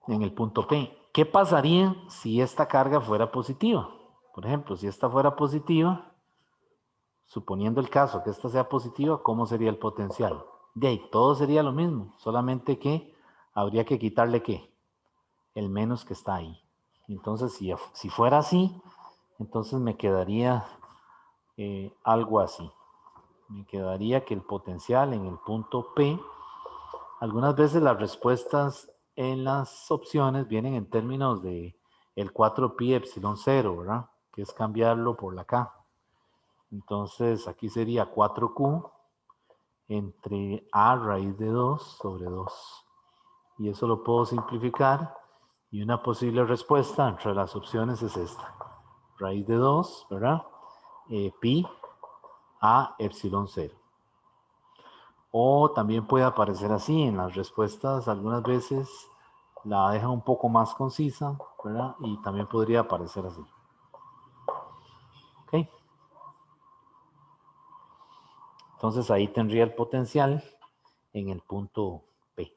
En el punto P. ¿Qué pasaría si esta carga fuera positiva? Por ejemplo, si esta fuera positiva, suponiendo el caso que esta sea positiva, ¿cómo sería el potencial? De ahí, todo sería lo mismo, solamente que habría que quitarle ¿qué? El menos que está ahí. Entonces, si fuera así, entonces me quedaría algo así. Me quedaría que el potencial en el punto P, algunas veces las respuestas en las opciones vienen en términos de el 4pi epsilon 0, ¿verdad? Que es cambiarlo por la K. Entonces aquí sería 4Q entre A raíz de 2 sobre 2. Y eso lo puedo simplificar. Y una posible respuesta entre las opciones es esta. Raíz de 2, ¿verdad? Pi a epsilon 0. O también puede aparecer así en las respuestas, algunas veces la deja un poco más concisa, ¿verdad? Y también podría aparecer así. ¿Ok? Entonces ahí tendría el potencial en el punto P.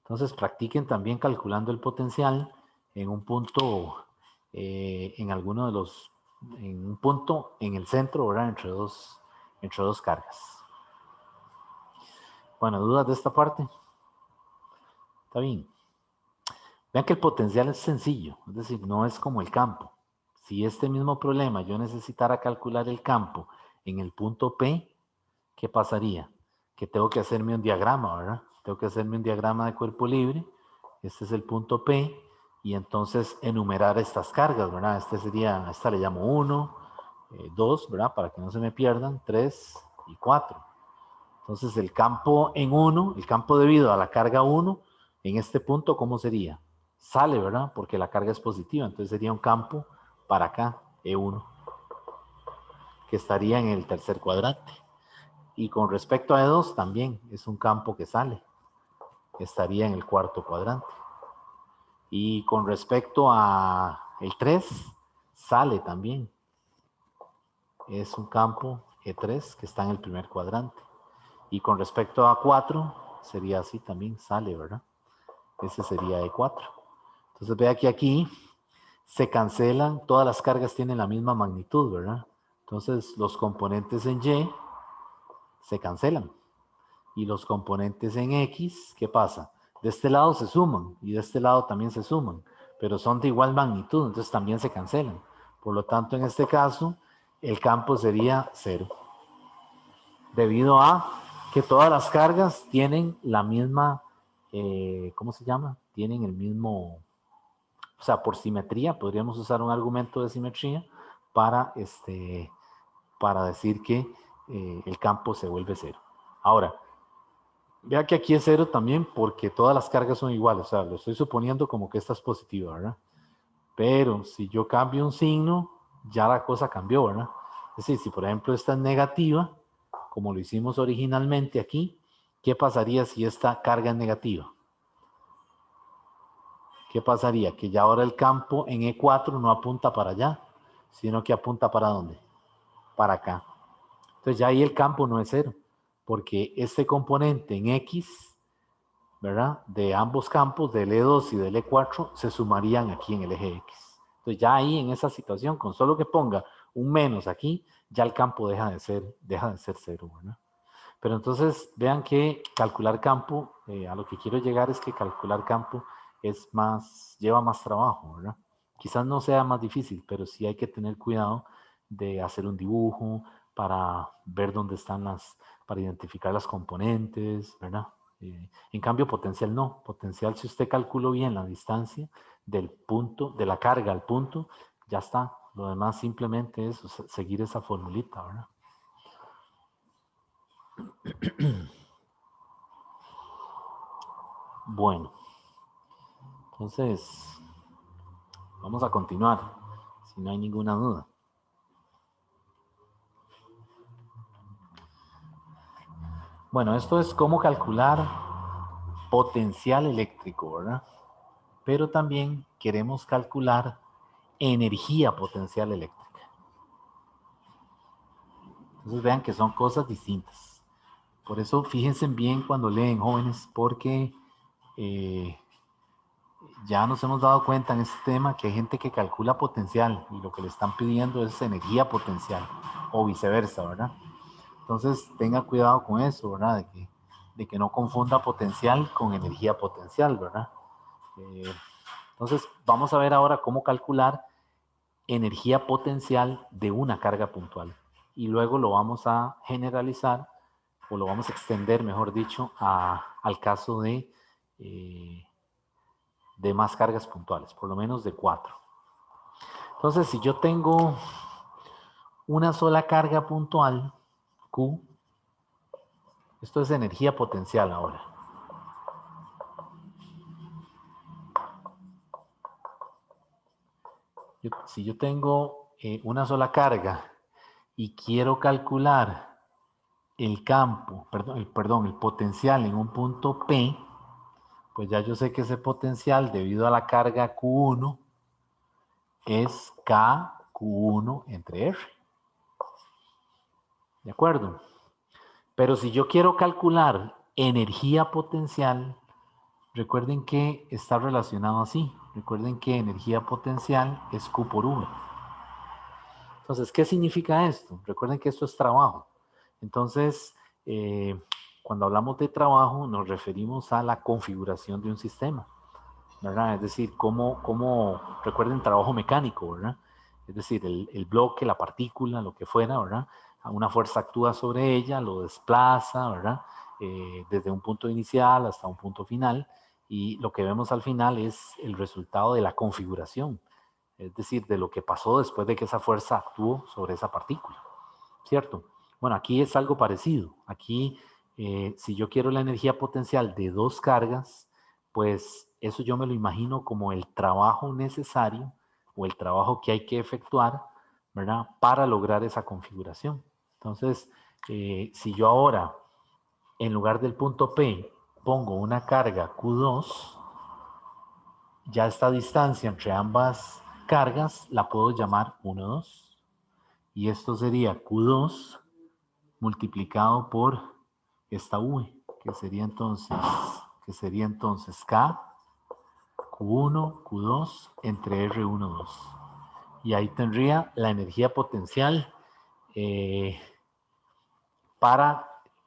Entonces practiquen también calculando el potencial en un punto, en alguno de los, en un punto en el centro, ¿verdad? Entre dos cargas. Bueno, ¿dudas de esta parte? Está bien. Vean que el potencial es sencillo, es decir, no es como el campo. Si este mismo problema yo necesitara calcular el campo en el punto P, ¿qué pasaría? Que tengo que hacerme un diagrama, ¿verdad? Tengo que hacerme un diagrama de cuerpo libre. Este es el punto P. y entonces enumerar estas cargas, ¿verdad? A esta le llamo 1, 2, ¿verdad? Para que no se me pierdan, 3 y 4. Entonces el campo en 1, el campo debido a la carga 1, en este punto, ¿cómo sería? Sale, ¿verdad? Porque la carga es positiva, entonces sería un campo para acá, E1, que estaría en el tercer cuadrante. Y con respecto a E2 también es un campo que sale, estaría en el cuarto cuadrante. Y con respecto a el 3, sale también. Es un campo E3 que está en el primer cuadrante. Y con respecto a 4, sería así también, sale, ¿verdad? Ese sería E4. Entonces vea que aquí se cancelan, todas las cargas tienen la misma magnitud, ¿verdad? Entonces los componentes en Y se cancelan. Y los componentes en X, ¿qué pasa? De este lado se suman y de este lado también se suman, pero son de igual magnitud, entonces también se cancelan. Por lo tanto, en este caso, el campo sería 0. Debido a que todas las cargas tienen la misma, ¿cómo se llama? Tienen el mismo, o sea, por simetría, podríamos usar un argumento de simetría para, para decir que el campo se vuelve 0. Ahora, vea que aquí es 0 también porque todas las cargas son iguales, o sea, lo estoy suponiendo como que esta es positiva, ¿verdad? Pero si yo cambio un signo, ya la cosa cambió, ¿verdad? Es decir, si por ejemplo esta es negativa, como lo hicimos originalmente aquí, ¿qué pasaría si esta carga es negativa? ¿Qué pasaría? Que ya ahora el campo en E4 no apunta para allá, sino que apunta ¿para dónde? Para acá. Entonces ya ahí el campo no es 0, porque este componente en X, ¿verdad? De ambos campos, del E2 y del E4, se sumarían aquí en el eje X. Entonces ya ahí en esa situación, con solo que ponga un menos aquí, ya el campo deja de ser 0, ¿verdad? Pero entonces vean que calcular campo, a lo que quiero llegar es que calcular campo lleva más trabajo, ¿verdad? Quizás no sea más difícil, pero sí hay que tener cuidado de hacer un dibujo para ver dónde están para identificar las componentes, ¿verdad? En cambio, potencial no. Potencial, si usted calculó bien la distancia del punto, de la carga al punto, ya está. Lo demás simplemente es seguir esa formulita, ¿verdad? Bueno, entonces vamos a continuar, si no hay ninguna duda. Bueno, esto es cómo calcular potencial eléctrico, ¿verdad? Pero también queremos calcular energía potencial eléctrica. Entonces vean que son cosas distintas. Por eso fíjense bien cuando leen, jóvenes, porque ya nos hemos dado cuenta en este tema que hay gente que calcula potencial y lo que le están pidiendo es energía potencial o viceversa, ¿verdad? Entonces tenga cuidado con eso, ¿verdad? De que no confunda potencial con energía potencial, ¿verdad? Entonces vamos a ver ahora cómo calcular energía potencial de una carga puntual y luego lo vamos a generalizar o lo vamos a extender, mejor dicho, al caso de más cargas puntuales, por lo menos de 4. Entonces, si yo tengo una sola carga puntual, Q, esto es energía potencial ahora. Si yo tengo una sola carga y quiero calcular el campo, el potencial en un punto P, pues ya yo sé que ese potencial debido a la carga Q1 es KQ1 entre R. ¿De acuerdo? Pero si yo quiero calcular energía potencial, recuerden que está relacionado así. Recuerden que energía potencial es Q por V. Entonces, ¿qué significa esto? Recuerden que esto es trabajo. Entonces, cuando hablamos de trabajo, nos referimos a la configuración de un sistema, ¿verdad? Es decir, recuerden, trabajo mecánico, ¿verdad? Es decir, el bloque, la partícula, lo que fuera, ¿verdad? Una fuerza actúa sobre ella, lo desplaza, ¿verdad? Desde un punto inicial hasta un punto final, Y lo que vemos al final es el resultado de la configuración, es decir, de lo que pasó después de que esa fuerza actuó sobre esa partícula, ¿cierto? Bueno, aquí es algo parecido. Aquí, si yo quiero la energía potencial de dos cargas, pues eso yo me lo imagino como el trabajo necesario o el trabajo que hay que efectuar, ¿verdad? Para lograr esa configuración. Entonces, si yo ahora, en lugar del punto P, pongo una carga Q2, ya esta distancia entre ambas cargas la puedo llamar 1, 2. Y esto sería Q2 multiplicado por esta V, que sería entonces K, Q1, Q2 entre R1, 2. Y ahí tendría la energía potencial para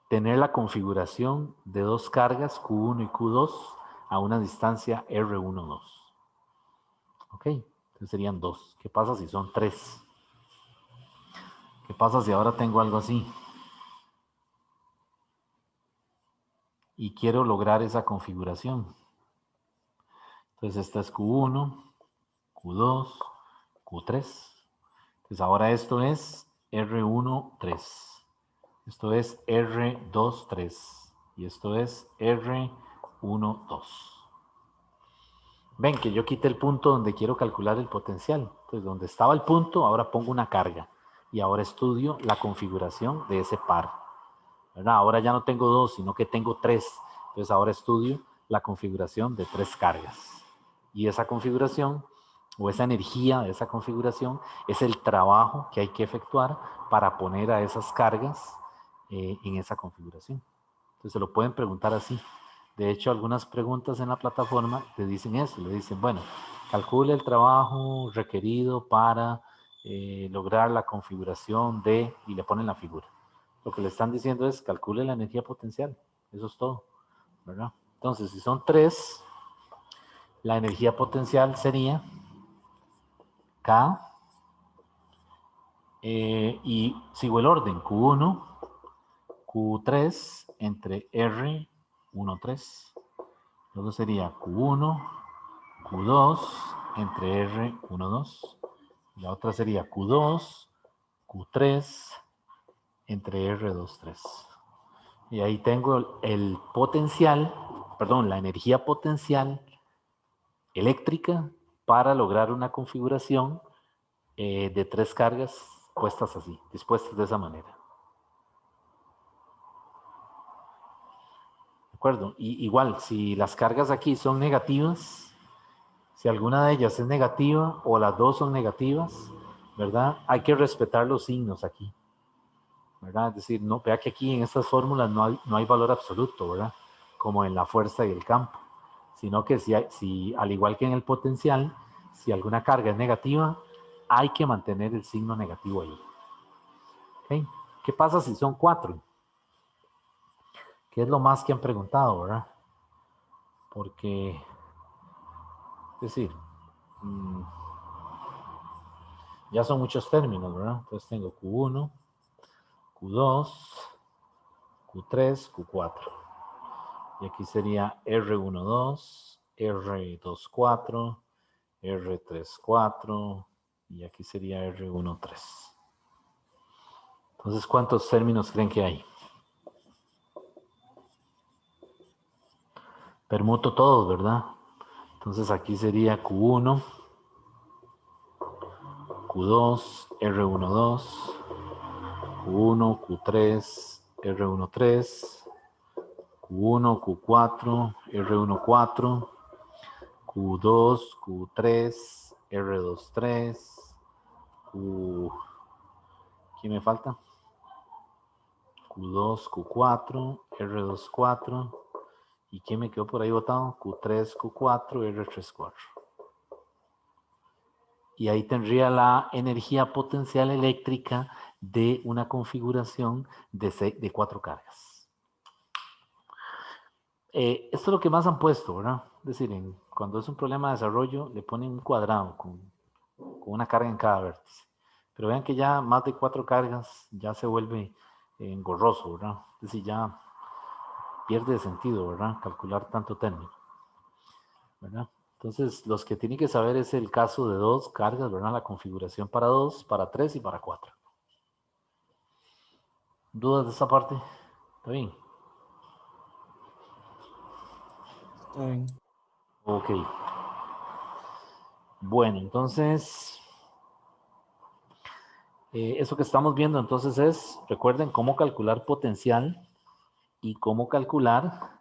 tener la configuración de dos cargas Q1 y Q2 a una distancia R1, 2. Ok, entonces serían 2. ¿Qué pasa si son 3? ¿Qué pasa si ahora tengo algo así? Y quiero lograr esa configuración. Entonces esta es Q1, Q2, Q3. Entonces ahora esto es R1, 3. Esto es R2, 3. Y esto es R1, 2. Ven que yo quité el punto donde quiero calcular el potencial. Entonces donde estaba el punto, ahora pongo una carga. Y ahora estudio la configuración de ese par, ¿verdad? Ahora ya no tengo 2, sino que tengo 3. Entonces ahora estudio la configuración de 3 cargas. Y esa configuración, o esa energía de esa configuración, es el trabajo que hay que efectuar para poner a esas cargas en esa configuración. Entonces se lo pueden preguntar así. De hecho, algunas preguntas en la plataforma te dicen eso. Le dicen, bueno, calcule el trabajo requerido para lograr la configuración de, y le ponen la figura. Lo que le están diciendo es, calcule la energía potencial. Eso es todo, ¿verdad? Entonces, si son 3, la energía potencial sería K, y sigo el orden, Q1, Q3 entre R1, 3. Luego sería Q1, Q2 entre R1, 2. La otra sería Q2, Q3 entre R2, 3. Y ahí tengo el potencial, perdón, la energía potencial eléctrica para lograr una configuración de 3 cargas puestas así, dispuestas de esa manera. ¿De acuerdo? Y igual, si las cargas aquí son negativas, si alguna de ellas es negativa o las dos son negativas, ¿verdad? Hay que respetar los signos aquí, ¿verdad? Es decir, no, vea que aquí en estas fórmulas no hay valor absoluto, ¿verdad? Como en la fuerza y el campo, sino que si al igual que en el potencial, si alguna carga es negativa, hay que mantener el signo negativo ahí. ¿Okay? ¿Qué pasa si son 4? ¿Qué es lo más que han preguntado, verdad? Porque, es decir, ya son muchos términos, ¿verdad? Entonces tengo Q1, Q2, Q3, Q4. Y aquí sería R12, R24, R34, y aquí sería R13. Entonces, ¿cuántos términos creen que hay? Permuto todos, ¿verdad? Entonces aquí sería Q1, Q2, R12, Q1, Q3, R13, Q1, Q4, R14, Q2, Q3, R23, ¿quién me falta? Q2, Q4, R24, ¿y quién me quedó por ahí botado? Q3, Q4, R34. Y ahí tendría la energía potencial eléctrica de una configuración de 4 cargas. Esto es lo que más han puesto, ¿verdad? Es decir, cuando es un problema de desarrollo, le ponen un cuadrado con una carga en cada vértice. Pero vean que ya más de 4 cargas ya se vuelve engorroso, ¿verdad? Es decir, ya pierde sentido, ¿verdad? Calcular tanto término. ¿verdad? Entonces, los que tienen que saber es el caso de 2 cargas, ¿verdad? La configuración para 2, para 3 y para 4. ¿Dudas de esta parte? ¿Está bien? Está bien. Ok. Bueno, entonces, eso que estamos viendo entonces es, recuerden, cómo calcular potencial y cómo calcular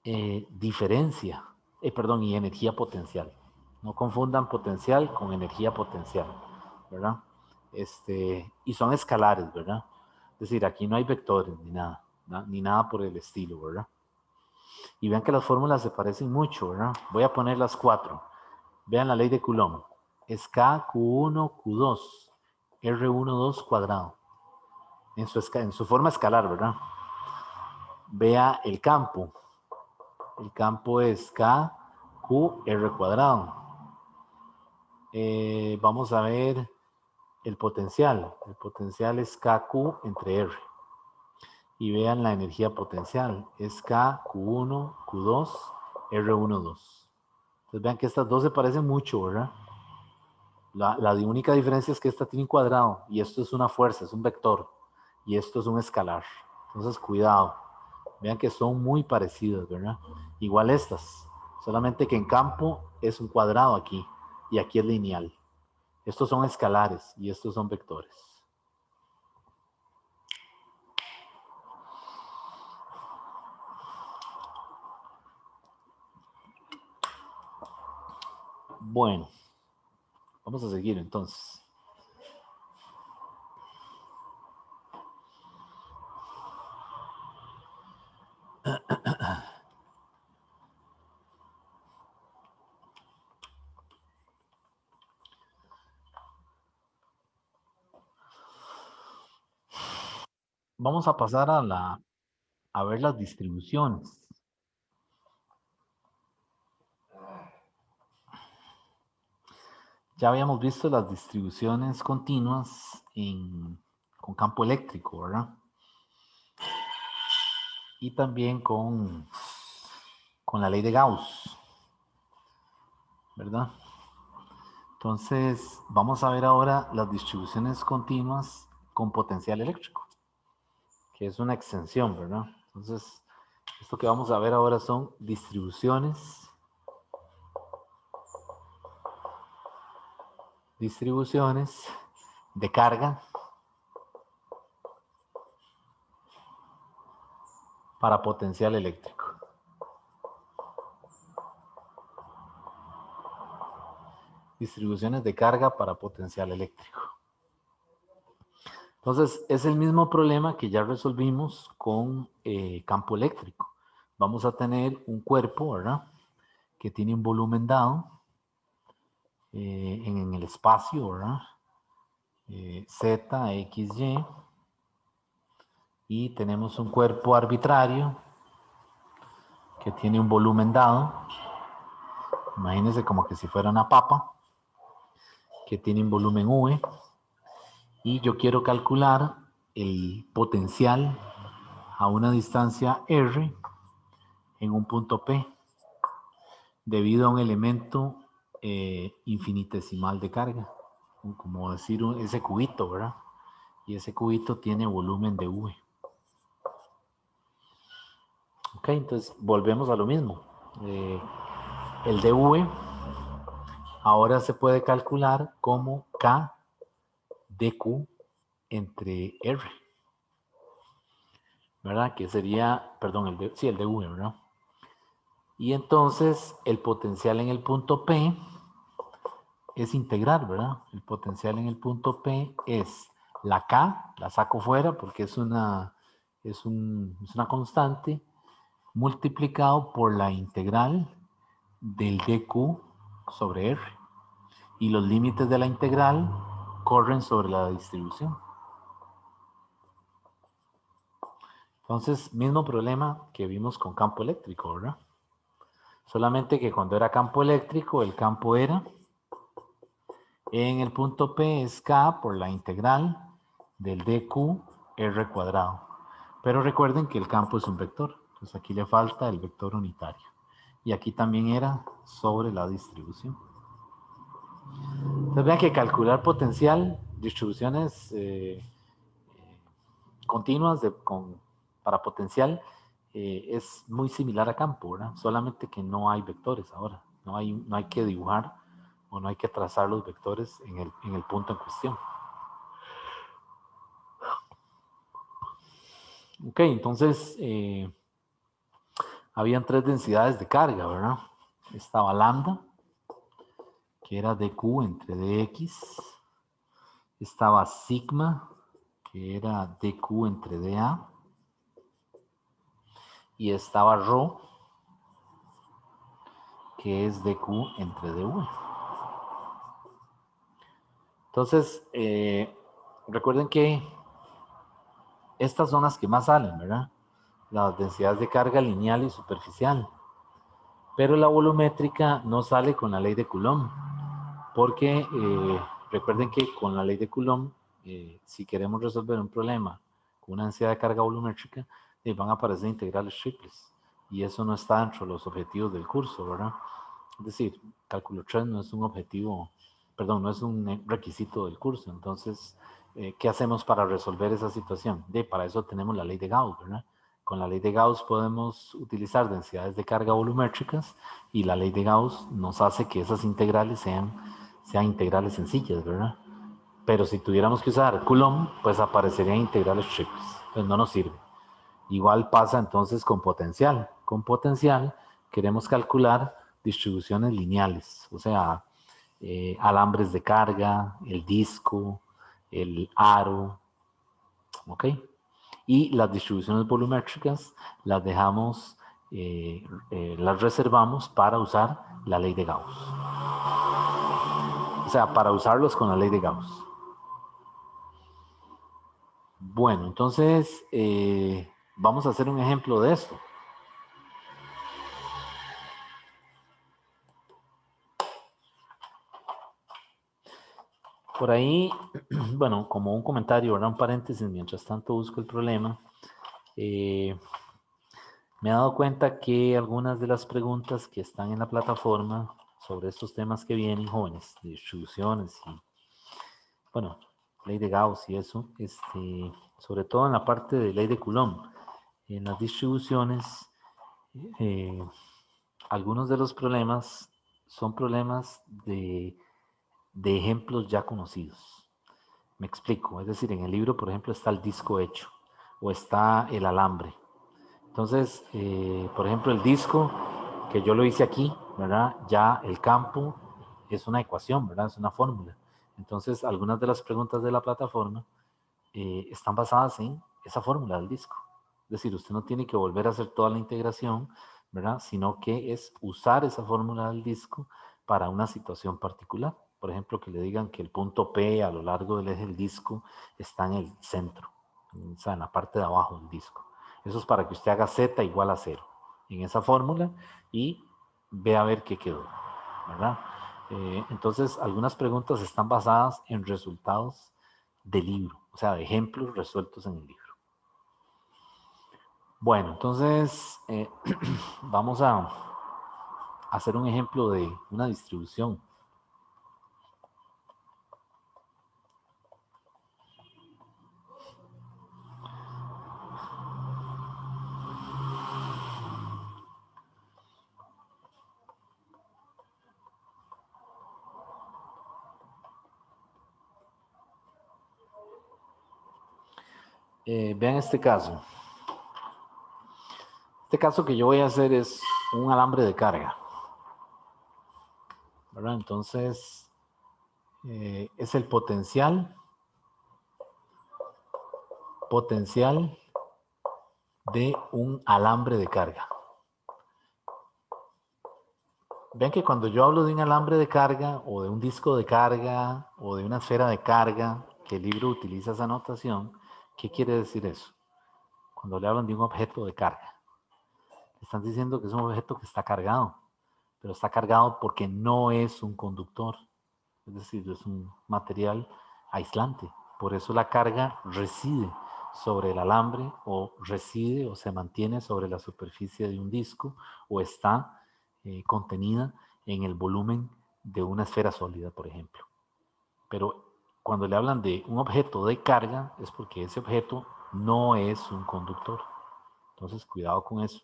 diferencia, perdón, y energía potencial. No confundan potencial con energía potencial, ¿verdad? Y son escalares, ¿verdad? Es decir, aquí no hay vectores ni nada por el estilo, ¿verdad? Y vean que las fórmulas se parecen mucho, ¿verdad? Voy a poner las 4. Vean la ley de Coulomb. Es K, Q1, Q2, R12 cuadrado. En su forma escalar, ¿verdad? Vea el campo. El campo es K, Q, R cuadrado. Vamos a ver el potencial. El potencial es KQ entre R. Y vean la energía potencial. Es K, Q1, Q2, R12. Entonces vean que estas dos se parecen mucho, ¿verdad? La única diferencia es que esta tiene un cuadrado y esto es una fuerza, es un vector. Y esto es un escalar. Entonces, cuidado. Vean que son muy parecidas, ¿verdad? Igual estas. Solamente que en campo es un cuadrado aquí y aquí es lineal. Estos son escalares y estos son vectores. Bueno, vamos a seguir entonces. Vamos a pasar a ver las distribuciones. Ya habíamos visto las distribuciones continuas con campo eléctrico, ¿verdad? Y también con la ley de Gauss, ¿verdad? Entonces, vamos a ver ahora las distribuciones continuas con potencial eléctrico, que es una extensión, ¿verdad? Entonces, esto que vamos a ver ahora son distribuciones de carga para potencial eléctrico. Distribuciones de carga para potencial eléctrico. Entonces, es el mismo problema que ya resolvimos con campo eléctrico. Vamos a tener un cuerpo, ¿verdad? Que tiene un volumen dado en el espacio, ¿verdad? Z, X, Y. Y tenemos un cuerpo arbitrario que tiene un volumen dado. Imagínense como que si fuera una papa, que tiene un volumen V. Y yo quiero calcular el potencial a una distancia R en un punto P debido a un elemento infinitesimal de carga, como decir ese cubito, ¿verdad? Y ese cubito tiene volumen de V. Ok, entonces volvemos a lo mismo. El dV ahora se puede calcular como K dQ entre R, ¿verdad? Que sería, perdón, el dV, ¿verdad? Y entonces el potencial en el punto P es integral, ¿verdad? El potencial en el punto P es la K, la saco fuera porque es una constante, multiplicado por la integral del dQ sobre R. Y los límites de la integral corren sobre la distribución. Entonces, mismo problema que vimos con campo eléctrico, ¿verdad? Solamente que cuando era campo eléctrico, el campo era en el punto P es K por la integral del dQ R cuadrado. Pero recuerden que el campo es un vector. Entonces aquí le falta el vector unitario. y aquí también era sobre la distribución. Entonces vean que calcular potencial, distribuciones continuas para potencial es muy similar a campo, ¿verdad? Solamente que no hay vectores ahora, no hay que dibujar o no hay que trazar los vectores en el punto en cuestión. Ok, entonces habían tres densidades de carga, ¿verdad? Estaba lambda, que era dq entre dx. Estaba sigma, que era dq entre dA. Y estaba rho, que es dq entre dv. Entonces, recuerden que estas son las que más salen, ¿verdad? Las densidades de carga lineal y superficial. Pero la volumétrica no sale con la ley de Coulomb, porque recuerden que con la ley de Coulomb, si queremos resolver un problema con una densidad de carga volumétrica, van a aparecer integrales triples. Y eso no está dentro de los objetivos del curso, ¿verdad? Es decir, cálculo 3 no es un objetivo, perdón, no es un requisito del curso. Entonces, ¿qué hacemos para resolver esa situación? Para eso tenemos la ley de Gauss, ¿verdad? Con la ley de Gauss podemos utilizar densidades de carga volumétricas y la ley de Gauss nos hace que esas integrales sean integrales sencillas, ¿verdad? Pero si tuviéramos que usar Coulomb, pues aparecerían integrales triples. Pues no nos sirve. Igual pasa entonces con potencial. Con potencial queremos calcular distribuciones lineales, o sea, alambres de carga, el disco, el aro, ¿ok? Y las distribuciones volumétricas las dejamos, las reservamos para usar la ley de Gauss. O sea, para usarlos con la ley de Gauss. Bueno, entonces vamos a hacer un ejemplo de esto. Por ahí, bueno, como un comentario, ¿verdad? Un paréntesis, mientras tanto busco el problema. Me he dado cuenta que algunas de las preguntas que están en la plataforma sobre estos temas que vienen, jóvenes, de distribuciones y, bueno, ley de Gauss y eso, sobre todo en la parte de ley de Coulomb, en las distribuciones, algunos de los problemas son problemas de ejemplos ya conocidos. Me explico, es decir, en el libro, por ejemplo, está el disco hecho o está el alambre. Entonces, por ejemplo, el disco, que yo lo hice aquí, ¿verdad? Ya el campo es una ecuación, ¿verdad? Es una fórmula. Entonces, algunas de las preguntas de la plataforma están basadas en esa fórmula del disco. Es decir, usted no tiene que volver a hacer toda la integración, ¿verdad? Sino que es usar esa fórmula del disco para una situación particular. Por ejemplo, que le digan que el punto P a lo largo del eje del disco está en el centro, o sea, en la parte de abajo del disco. Eso es para que usted haga Z igual a 0 en esa fórmula y vea a ver qué quedó, ¿verdad? Entonces, algunas preguntas están basadas en resultados del libro, o sea, de ejemplos resueltos en el libro. Bueno, entonces vamos a hacer un ejemplo de una distribución. Vean este caso. Este caso que yo voy a hacer es un alambre de carga, ¿verdad? Entonces, es el potencial de un alambre de carga. Vean que cuando yo hablo de un alambre de carga o de un disco de carga o de una esfera de carga, que el libro utiliza esa notación, ¿qué quiere decir eso? Cuando le hablan de un objeto de carga, están diciendo que es un objeto que está cargado, pero está cargado porque no es un conductor, es decir, es un material aislante. Por eso la carga reside sobre el alambre o reside o se mantiene sobre la superficie de un disco o está contenida en el volumen de una esfera sólida, por ejemplo. Pero cuando le hablan de un objeto de carga, es porque ese objeto no es un conductor. Entonces, cuidado con eso,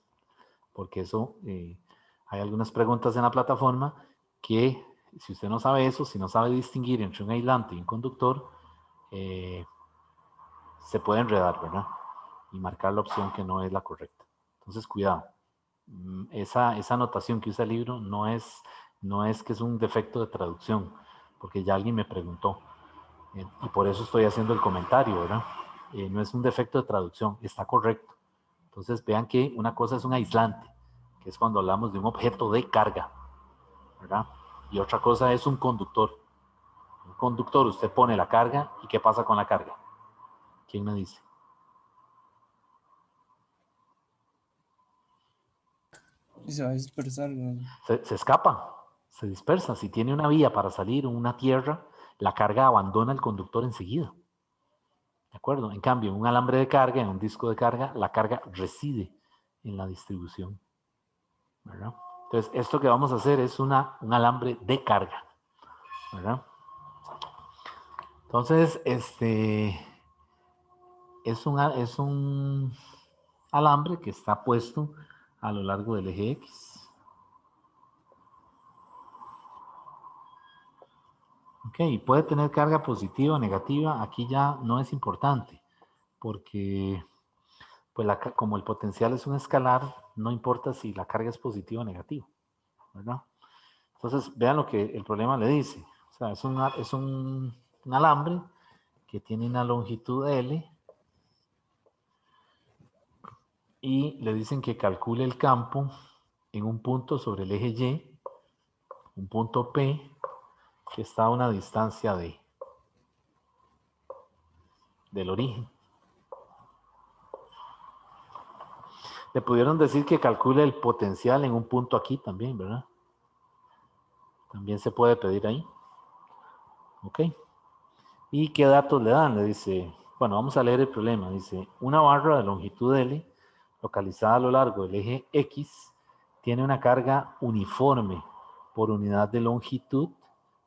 porque eso, hay algunas preguntas en la plataforma que, si usted no sabe eso, si no sabe distinguir entre un aislante y un conductor, se puede enredar, ¿verdad? Y marcar la opción que no es la correcta. Entonces, cuidado. Esa anotación que usa el libro no es que es un defecto de traducción, porque ya alguien me preguntó, y por eso estoy haciendo el comentario, ¿verdad? No es un defecto de traducción, está correcto. Entonces, vean que una cosa es un aislante, que es cuando hablamos de un objeto de carga, ¿verdad? Y otra cosa es un conductor. Un conductor, usted pone la carga, ¿y qué pasa con la carga? ¿Quién me dice? Y se va a dispersar, ¿no? Se escapa, se dispersa. Si tiene una vía para salir, una tierra, la carga abandona el conductor enseguida. ¿De acuerdo? En cambio, en un alambre de carga, en un disco de carga, la carga reside en la distribución, ¿verdad? Entonces, esto que vamos a hacer es un alambre de carga, ¿verdad? Entonces, es un alambre que está puesto a lo largo del eje X. Ok, puede tener carga positiva o negativa, aquí ya no es importante, porque pues como el potencial es un escalar, no importa si la carga es positiva o negativa, ¿verdad? Entonces, vean lo que el problema le dice. O sea, es un alambre que tiene una longitud L y le dicen que calcule el campo en un punto sobre el eje Y, un punto P, que está a una distancia del origen. Le pudieron decir que calcule el potencial en un punto aquí también, ¿verdad? También se puede pedir ahí. ¿Ok? ¿Y qué datos le dan? Le dice, bueno, vamos a leer el problema. Dice, una barra de longitud L, localizada a lo largo del eje X, tiene una carga uniforme por unidad de longitud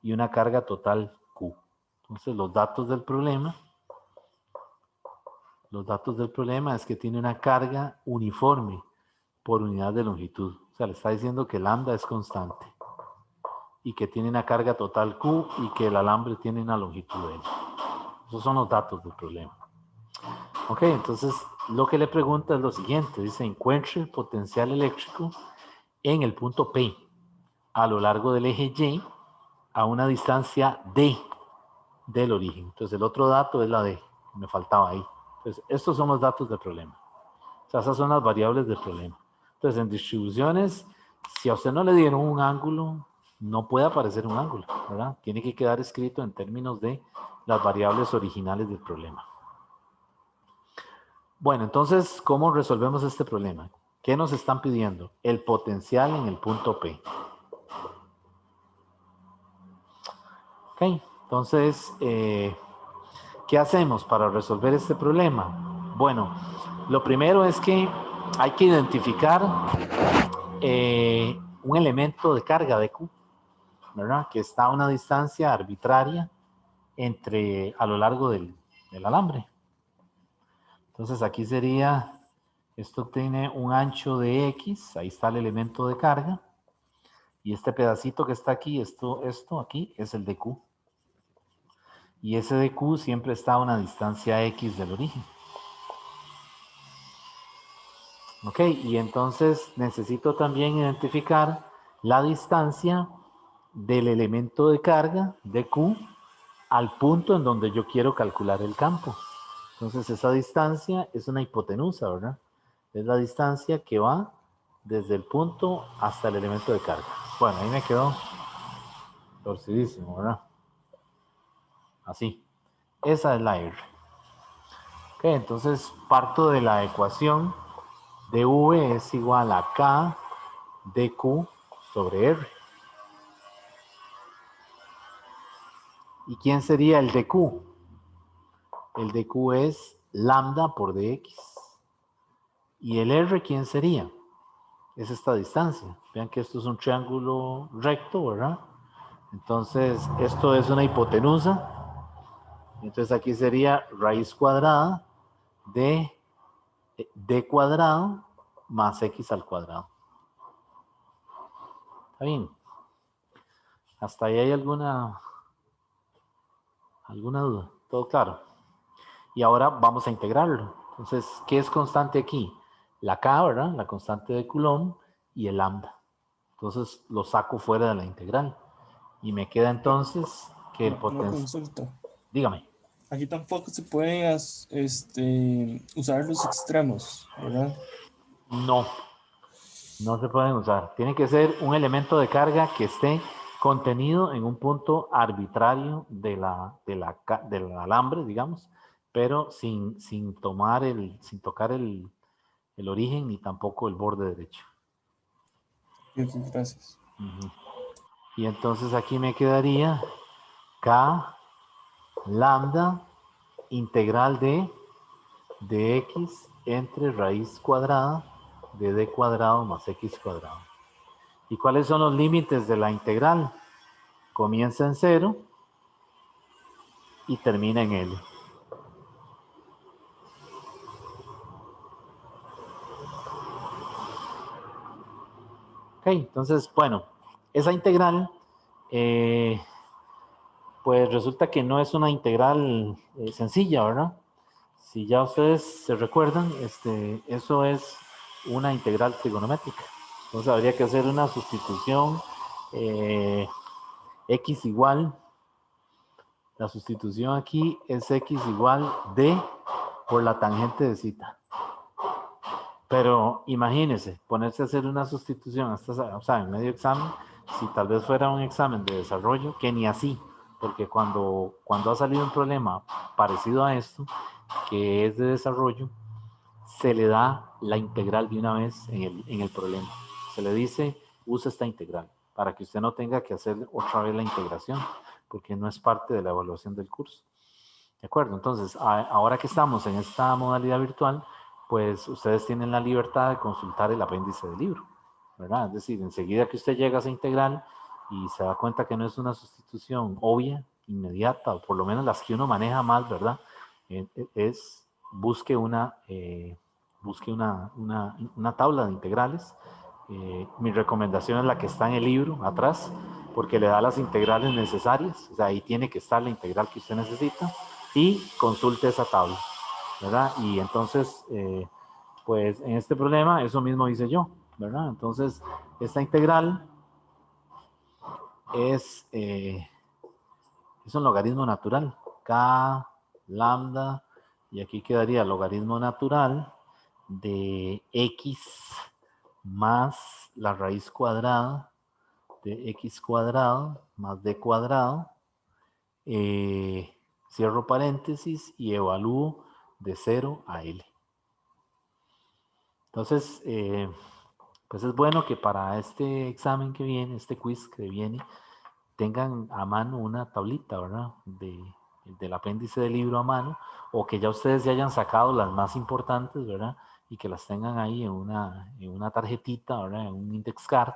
y una carga total Q. Entonces, los datos del problema es que tiene una carga uniforme por unidad de longitud. O sea, le está diciendo que lambda es constante y que tiene una carga total Q y que el alambre tiene una longitud L. Esos son los datos del problema. Ok, entonces lo que le pregunta es lo siguiente. Dice, encuentre el potencial eléctrico en el punto P a lo largo del eje Y a una distancia D del origen. Entonces el otro dato es la D, que me faltaba ahí. Entonces estos son los datos del problema. O sea, esas son las variables del problema. Entonces en distribuciones, si a usted no le dieron un ángulo, no puede aparecer un ángulo, ¿verdad? Tiene que quedar escrito en términos de las variables originales del problema. Bueno, entonces, ¿cómo resolvemos este problema? ¿Qué nos están pidiendo? El potencial en el punto P. Ok, entonces, ¿qué hacemos para resolver este problema? Bueno, lo primero es que hay que identificar un elemento de carga de Q, ¿verdad? Que está a una distancia arbitraria a lo largo del alambre. Entonces aquí sería, esto tiene un ancho de X, ahí está el elemento de carga, y este pedacito que está aquí, esto aquí, es el de Q. Y ese de Q siempre está a una distancia X del origen. Ok, y entonces necesito también identificar la distancia del elemento de carga de Q al punto en donde yo quiero calcular el campo. Entonces esa distancia es una hipotenusa, ¿verdad? Es la distancia que va desde el punto hasta el elemento de carga. Bueno, ahí me quedó torcidísimo, ¿verdad? Así. Esa es la R. Ok, entonces parto de la ecuación de V es igual a K dQ sobre R. ¿Y quién sería el dQ? El dQ es lambda por dx. ¿Y el R quién sería? es esta distancia. Vean que esto es un triángulo recto, ¿verdad? Entonces, esto es una hipotenusa. Entonces, aquí sería raíz cuadrada de d cuadrado más x al cuadrado. ¿Está bien? ¿Hasta ahí hay alguna duda? ¿Todo claro? Y ahora vamos a integrarlo. Entonces, ¿qué es constante aquí? La k, ¿verdad? La constante de Coulomb y el lambda. Entonces, lo saco fuera de la integral. Y me queda entonces que el Una potencial... consulta. Dígame. Aquí tampoco se pueden usar los extremos, ¿verdad? No, no se pueden usar. Tiene que ser un elemento de carga que esté contenido en un punto arbitrario del alambre, digamos, pero sin tocar el origen ni tampoco el borde derecho. Ok, gracias. Y entonces aquí me quedaría K lambda integral de x entre raíz cuadrada de d cuadrado más x cuadrado. ¿Y cuáles son los límites de la integral? Comienza en 0 y termina en L. Ok, entonces, bueno, esa integral, pues resulta que no es una integral sencilla, ¿verdad? Si ya ustedes se recuerdan, eso es una integral trigonométrica. Entonces habría que hacer una sustitución x igual, la sustitución aquí es x igual d por la tangente de zeta. Pero imagínense, ponerse a hacer una sustitución, o sea, en medio examen, si tal vez fuera un examen de desarrollo, que ni así, porque cuando ha salido un problema parecido a esto, que es de desarrollo, se le da la integral de una vez en el problema. Se le dice, use esta integral, para que usted no tenga que hacer otra vez la integración, porque no es parte de la evaluación del curso. ¿De acuerdo? Entonces, ahora que estamos en esta modalidad virtual, pues ustedes tienen la libertad de consultar el apéndice del libro, ¿verdad? Es decir, enseguida que usted llega a esa integral y se da cuenta que no es una sustitución obvia, inmediata, o por lo menos las que uno maneja más, ¿verdad? Busque una tabla de integrales. Mi recomendación es la que está en el libro atrás, porque le da las integrales necesarias. O sea, ahí tiene que estar la integral que usted necesita y consulte esa tabla, ¿verdad? Y entonces, pues en este problema, eso mismo hice yo, ¿verdad? Entonces, esta integral es un logaritmo natural, k lambda, y aquí quedaría logaritmo natural de x más la raíz cuadrada de x cuadrado más d cuadrado, cierro paréntesis y evalúo de 0 a L. Entonces, pues es bueno que para este examen que viene, este quiz que viene, tengan a mano una tablita, ¿verdad? Del apéndice del libro a mano, o que ya ustedes ya hayan sacado las más importantes, ¿verdad? Y que las tengan ahí en una tarjetita, ¿verdad? En un index card,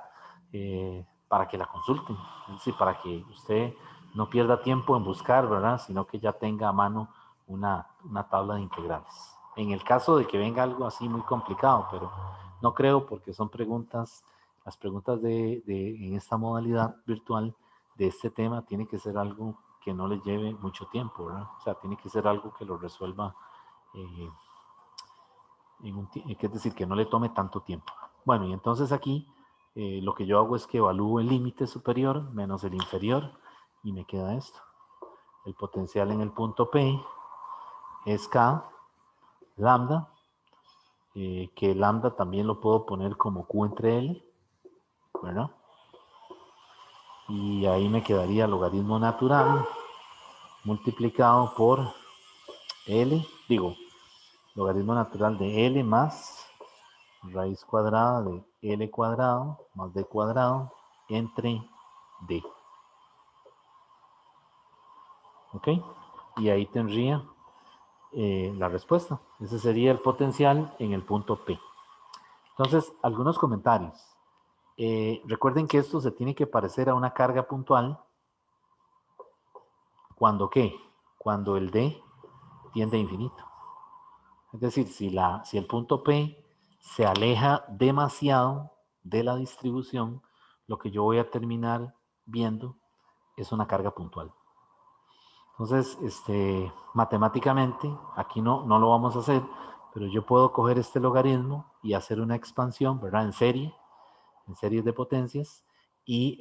para que la consulten. Es decir, para que usted no pierda tiempo en buscar, ¿verdad? Sino que ya tenga a mano una tabla de integrales. En el caso de que venga algo así muy complicado, pero no creo porque son preguntas, las preguntas en esta modalidad virtual de este tema tiene que ser algo que no les lleve mucho tiempo, ¿verdad? O sea, tiene que ser algo que lo resuelva, es decir, que no le tome tanto tiempo. Bueno, y entonces aquí lo que yo hago es que evalúo el límite superior menos el inferior y me queda esto. El potencial en el punto P es K lambda, que lambda también lo puedo poner como Q entre L, ¿verdad? Y ahí me quedaría logaritmo natural multiplicado por L, logaritmo natural de L más raíz cuadrada de L cuadrado más D cuadrado entre D. ¿Ok? Y ahí tendría la respuesta. Ese sería el potencial en el punto P. Entonces, algunos comentarios. Recuerden que esto se tiene que parecer a una carga puntual. ¿Cuándo qué? Cuando el D tiende a infinito. Es decir, si el punto P se aleja demasiado de la distribución, lo que yo voy a terminar viendo es una carga puntual. Entonces, matemáticamente, aquí no lo vamos a hacer, pero yo puedo coger este logaritmo y hacer una expansión, ¿verdad? En series de potencias, y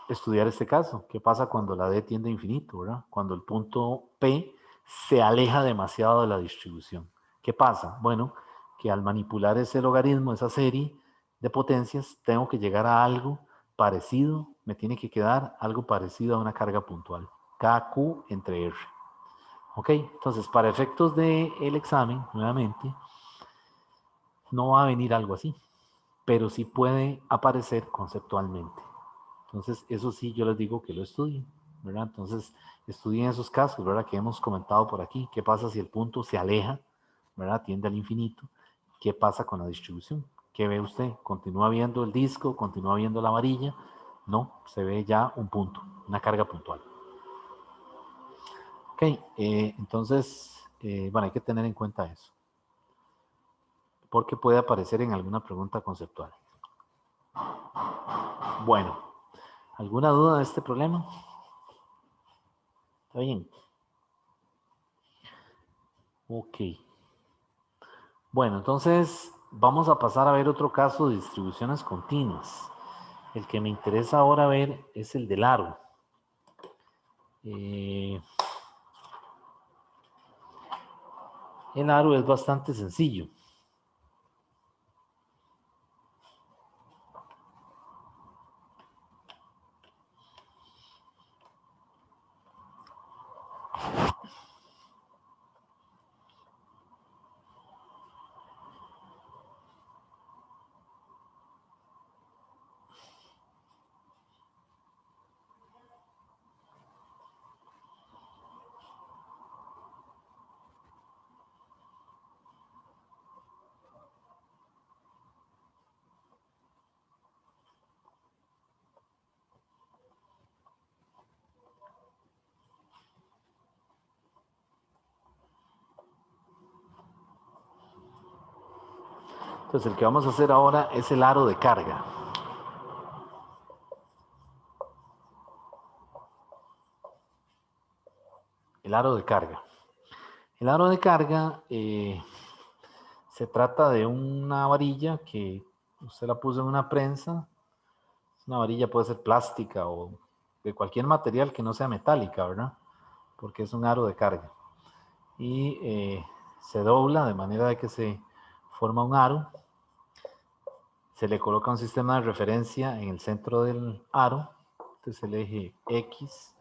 estudiar este caso. ¿Qué pasa cuando la D tiende a infinito, ¿verdad? Cuando el punto P se aleja demasiado de la distribución. ¿Qué pasa? Bueno, que al manipular ese logaritmo, esa serie de potencias, tengo que llegar a algo parecido, me tiene que quedar algo parecido a una carga puntual. KQ entre R. ¿Ok? Entonces, para efectos del examen, nuevamente, no va a venir algo así, pero sí puede aparecer conceptualmente. Entonces, eso sí, yo les digo que lo estudien, ¿verdad? Entonces, estudien esos casos, ¿verdad? Que hemos comentado por aquí. ¿Qué pasa si el punto se aleja, ¿verdad? Tiende al infinito. ¿Qué pasa con la distribución? ¿Qué ve usted? ¿Continúa viendo el disco? ¿Continúa viendo la varilla? No, se ve ya un punto, una carga puntual. Ok, entonces, bueno, hay que tener en cuenta eso. Porque puede aparecer en alguna pregunta conceptual. Bueno, ¿alguna duda de este problema? ¿Está bien? Ok. Bueno, entonces vamos a pasar a ver otro caso de distribuciones continuas. El que me interesa ahora ver es el del aro. El aro es bastante sencillo. Entonces el que vamos a hacer ahora es el aro de carga. El aro de carga. El aro de carga se trata de una varilla que usted la puso en una prensa. Una varilla puede ser plástica o de cualquier material que no sea metálica, ¿verdad? Porque es un aro de carga. Y se dobla de manera de que se forma un aro. Se le coloca un sistema de referencia en el centro del aro. Este es el eje X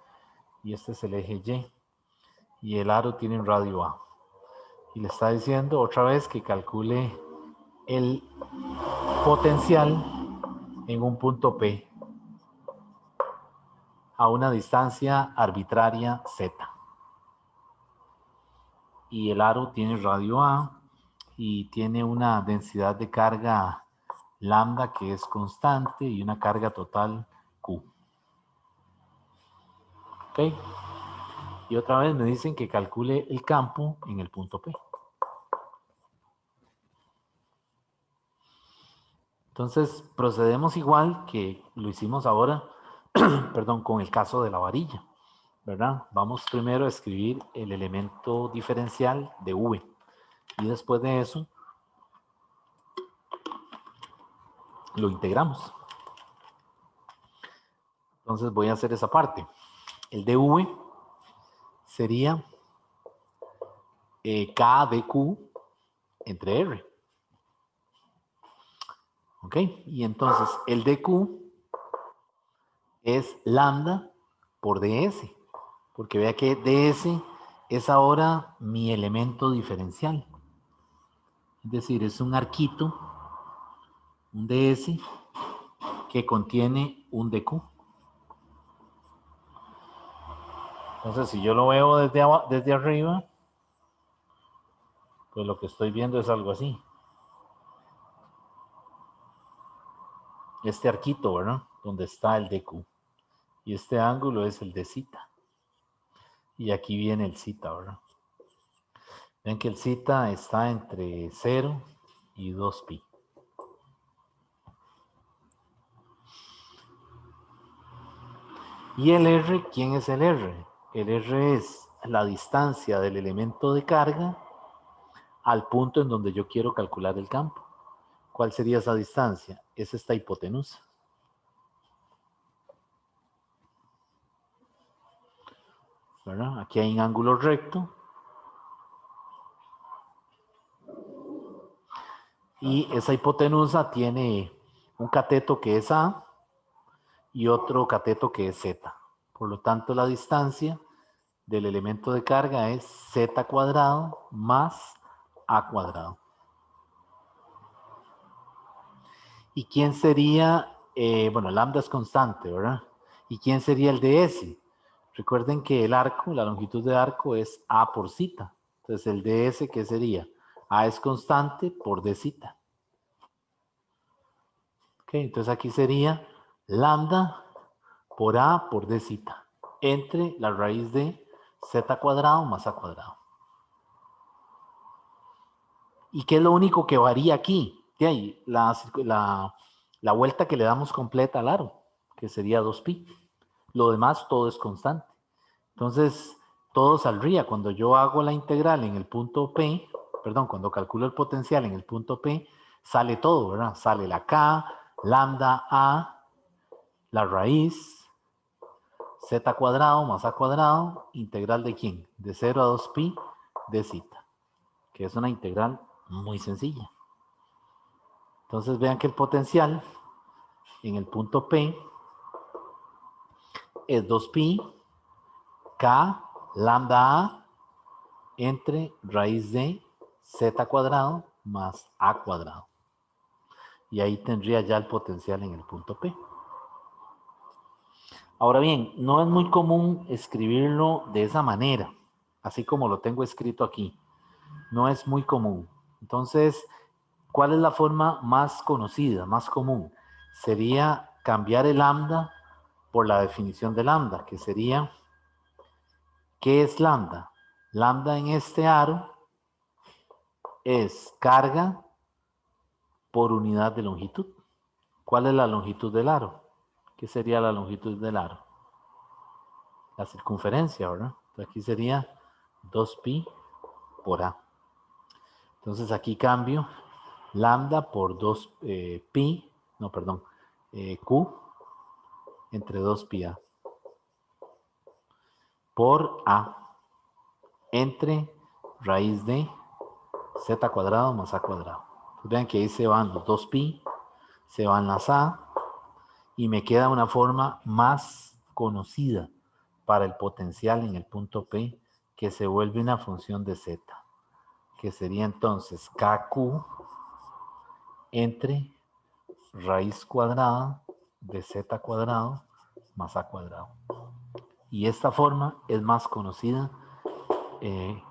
y este es el eje Y. Y el aro tiene un radio A. Y le está diciendo otra vez que calcule el potencial en un punto P a una distancia arbitraria Z. Y el aro tiene radio A y tiene una densidad de carga lambda que es constante y una carga total Q. ¿Ok? Y otra vez me dicen que calcule el campo en el punto P. Entonces procedemos igual que lo hicimos ahora, perdón, con el caso de la varilla, ¿verdad? Vamos primero a escribir el elemento diferencial de V y después de eso lo integramos. Entonces voy a hacer esa parte. El de V sería K de Q entre R. ¿Ok? Y entonces el de Q es lambda por ds, porque vea que ds es ahora mi elemento diferencial. Es decir, es un arquito, un ds, que contiene un dq. Entonces, si yo lo veo desde arriba, Pues lo que estoy viendo es algo así. Este arquito, ¿verdad? Donde está el DQ. Y este ángulo es el de zeta. Y aquí viene el zeta, ¿verdad? Ven que el zeta está entre 0 y 2pi. Y el R, ¿quién es el R? El R es la distancia del elemento de carga al punto en donde yo quiero calcular el campo. ¿Cuál sería esa distancia? Es esta hipotenusa. ¿Verdad? Aquí hay un ángulo recto. Y esa hipotenusa tiene un cateto que es A y otro cateto que es Z. Por lo tanto, la distancia del elemento de carga es Z cuadrado más A cuadrado. ¿Y quién sería? Bueno, lambda es constante, ¿verdad? ¿Y quién sería el ds? Recuerden que el arco, la longitud de arco es A por zeta. Entonces, el ds, ¿qué sería? A es constante por d zeta. Ok, entonces aquí sería lambda por A por d zeta entre la raíz de z cuadrado más A cuadrado. ¿Y qué es lo único que varía aquí? De ahí, la vuelta que le damos completa al aro, que sería 2pi. Lo demás todo es constante. Entonces, todo saldría. Cuando yo hago la integral en el punto P, perdón, cuando calculo el potencial en el punto P, sale todo, ¿verdad? Sale la K, lambda A, la raíz, z cuadrado más A cuadrado, integral de quién? De 0 a 2pi de zeta, que es una integral muy sencilla. Entonces vean que el potencial en el punto P es 2pi K lambda A entre raíz de z cuadrado más A cuadrado. Y ahí tendría ya el potencial en el punto P. Ahora bien, no es muy común escribirlo de esa manera, así como lo tengo escrito aquí. No es muy común. Entonces, ¿cuál es la forma más conocida, más común? Sería cambiar el lambda por la definición de lambda, que sería, ¿qué es lambda? Lambda en este aro es carga por unidad de longitud. ¿Cuál es la longitud del aro? ¿Qué sería la longitud del aro? La circunferencia, ¿verdad? Entonces aquí sería 2pi por A. Entonces aquí cambio lambda por 2pi, no, perdón, Q entre 2pi A por A entre raíz de z cuadrado más A cuadrado. Entonces vean que ahí se van los 2pi, se van las A y me queda una forma más conocida para el potencial en el punto P que se vuelve una función de z, que sería entonces KQ entre raíz cuadrada de z cuadrado más A cuadrado. Y esta forma es más conocida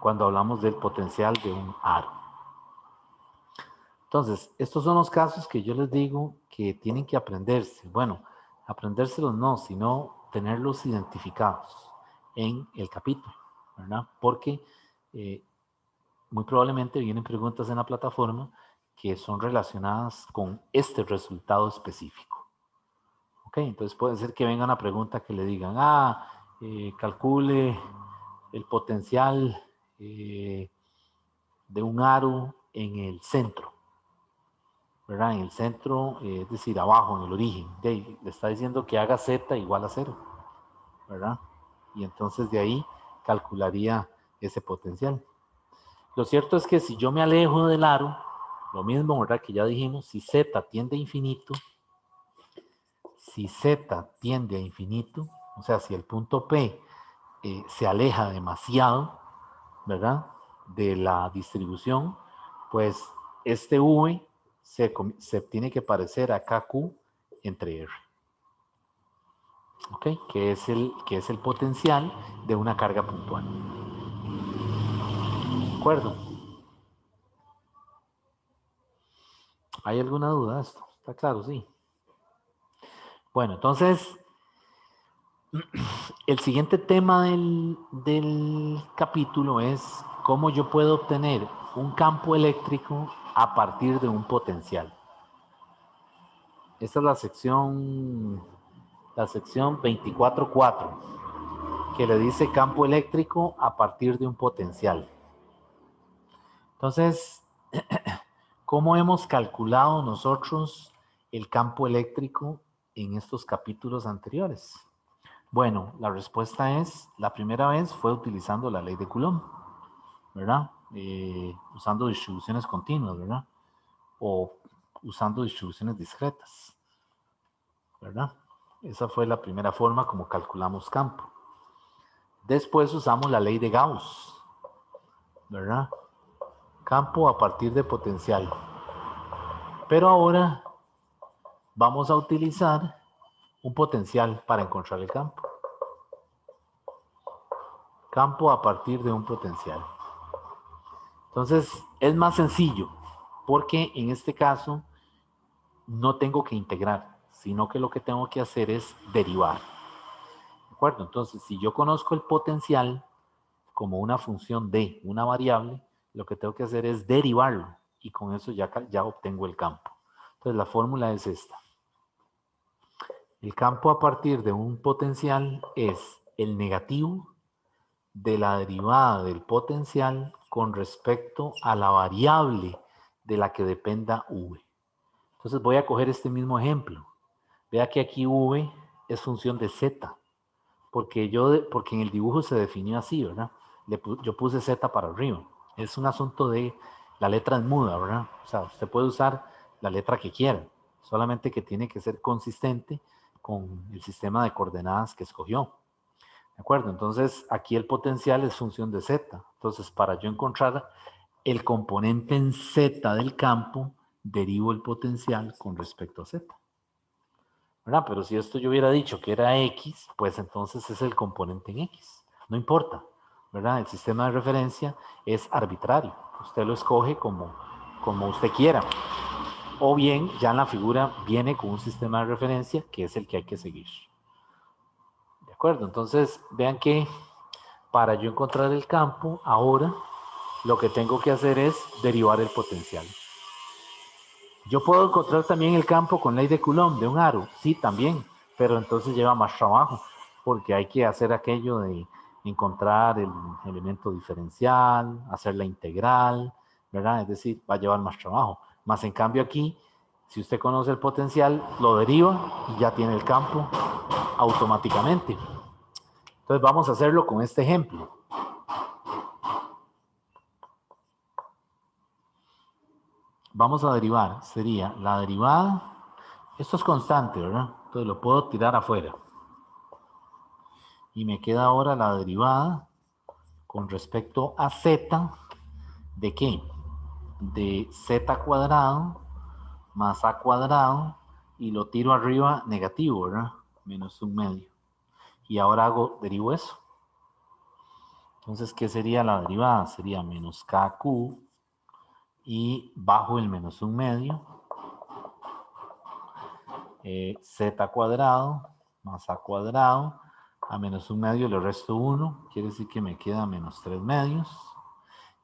cuando hablamos del potencial de un aro. Entonces, estos son los casos que yo les digo que tienen que aprenderse. Bueno, aprendérselos no, sino tenerlos identificados en el capítulo, ¿verdad? Porque muy probablemente vienen preguntas en la plataforma que son relacionadas con este resultado específico. ¿Ok? Entonces puede ser que venga una pregunta que le digan, calcule el potencial de un aro en el centro, ¿verdad? En el centro, es decir, abajo, en el origen. Le está diciendo que haga z igual a 0, ¿verdad? Y entonces de ahí calcularía ese potencial. Lo cierto es que si yo me alejo del aro, lo mismo, ¿verdad? Que ya dijimos, si z tiende a infinito, o sea, si el punto P se aleja demasiado, ¿verdad? De la distribución, pues este V se tiene que parecer a KQ entre R. ¿Ok? Que es el potencial de una carga puntual. ¿De acuerdo? ¿Hay alguna duda de esto? ¿Está claro? Sí. Bueno, entonces, el siguiente tema del capítulo es cómo yo puedo obtener un campo eléctrico a partir de un potencial. Esta es la sección 24.4, que le dice campo eléctrico a partir de un potencial. Entonces, ¿cómo hemos calculado nosotros el campo eléctrico en estos capítulos anteriores? Bueno, la respuesta es, la primera vez fue utilizando la ley de Coulomb, ¿verdad? Usando distribuciones continuas, ¿verdad? O usando distribuciones discretas, ¿verdad? Esa fue la primera forma como calculamos campo. Después usamos la ley de Gauss, ¿verdad? Campo a partir de potencial. Pero ahora vamos a utilizar un potencial para encontrar el campo. Campo a partir de un potencial. Entonces, es más sencillo, porque en este caso no tengo que integrar, sino que lo que tengo que hacer es derivar. ¿De acuerdo? Entonces, si yo conozco el potencial como una función de una variable, lo que tengo que hacer es derivarlo, y con eso ya obtengo el campo. Entonces, la fórmula es esta. El campo a partir de un potencial es el negativo de la derivada del potencial con respecto a la variable de la que dependa v. Entonces voy a coger este mismo ejemplo. Vea que aquí v es función de z, porque en el dibujo se definió así, ¿verdad? Yo puse z para arriba. Es un asunto de la letra es muda, ¿verdad? O sea, usted puede usar la letra que quiera, solamente que tiene que ser consistente con el sistema de coordenadas que escogió. ¿De acuerdo? Entonces, aquí el potencial es función de z. Entonces, para yo encontrar el componente en z del campo, derivo el potencial con respecto a z. ¿Verdad? Pero si esto yo hubiera dicho que era x, pues entonces es el componente en x. No importa, ¿verdad? El sistema de referencia es arbitrario. Usted lo escoge como usted quiera. O bien, ya en la figura viene con un sistema de referencia que es el que hay que seguir. ¿De acuerdo? Entonces, vean que para yo encontrar el campo, ahora lo que tengo que hacer es derivar el potencial. Yo puedo encontrar también el campo con ley de Coulomb de un aro, sí, también, pero entonces lleva más trabajo, porque hay que hacer aquello de encontrar el elemento diferencial, hacer la integral, ¿verdad? Es decir, va a llevar más trabajo. Más en cambio aquí, si usted conoce el potencial, lo deriva y ya tiene el campo automáticamente. Entonces vamos a hacerlo con este ejemplo. Vamos a derivar, sería la derivada, esto es constante, ¿verdad? Entonces lo puedo tirar afuera. Y me queda ahora la derivada con respecto a z, ¿de qué? De z cuadrado más a cuadrado, y lo tiro arriba negativo, ¿verdad? Menos un medio. Y ahora derivo eso. Entonces, ¿qué sería la derivada? Sería menos kq y bajo el menos un medio, z cuadrado más a cuadrado, a menos un medio le resto 1, quiere decir que me queda menos 3 medios,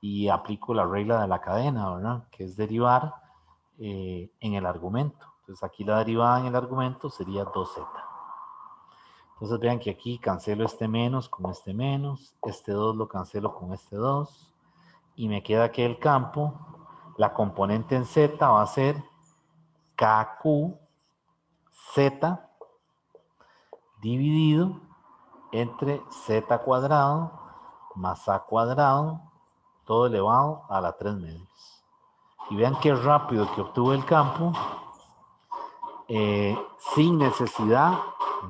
y aplico la regla de la cadena, ¿verdad? Que es derivar en el argumento. Entonces aquí la derivada en el argumento sería 2z. Entonces vean que aquí cancelo este menos con este menos, este 2 lo cancelo con este 2, y me queda que el campo, la componente en z va a ser kq z dividido entre z cuadrado más a cuadrado, todo elevado a la 3 medios. Y vean qué rápido que obtuve el campo sin necesidad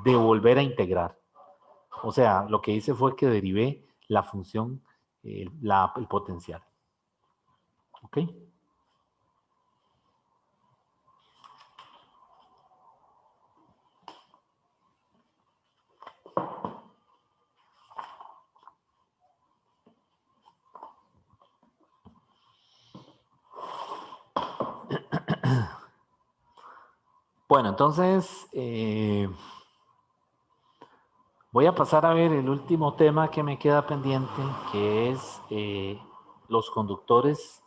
de volver a integrar. O sea, lo que hice fue que derivé la función, el potencial. ¿Ok? Bueno, entonces voy a pasar a ver el último tema que me queda pendiente, que es los conductores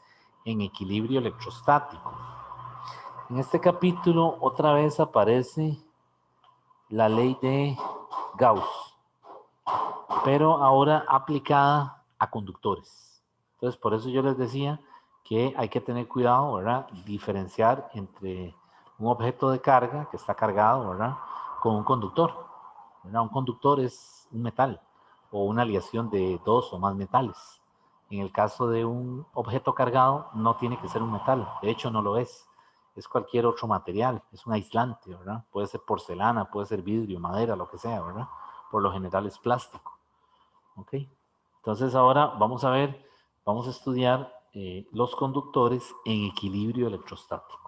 en equilibrio electrostático. En este capítulo otra vez aparece la ley de Gauss, pero ahora aplicada a conductores. Entonces, por eso yo les decía que hay que tener cuidado, ¿verdad? Diferenciar entre un objeto de carga que está cargado, ¿verdad? Con un conductor, ¿verdad? Un conductor es un metal o una aleación de dos o más metales. En el caso de un objeto cargado, no tiene que ser un metal, de hecho no lo es. Es cualquier otro material, es un aislante, ¿verdad? Puede ser porcelana, puede ser vidrio, madera, lo que sea, ¿verdad? Por lo general es plástico. ¿Ok? Entonces ahora vamos a ver, vamos a estudiar los conductores en equilibrio electrostático.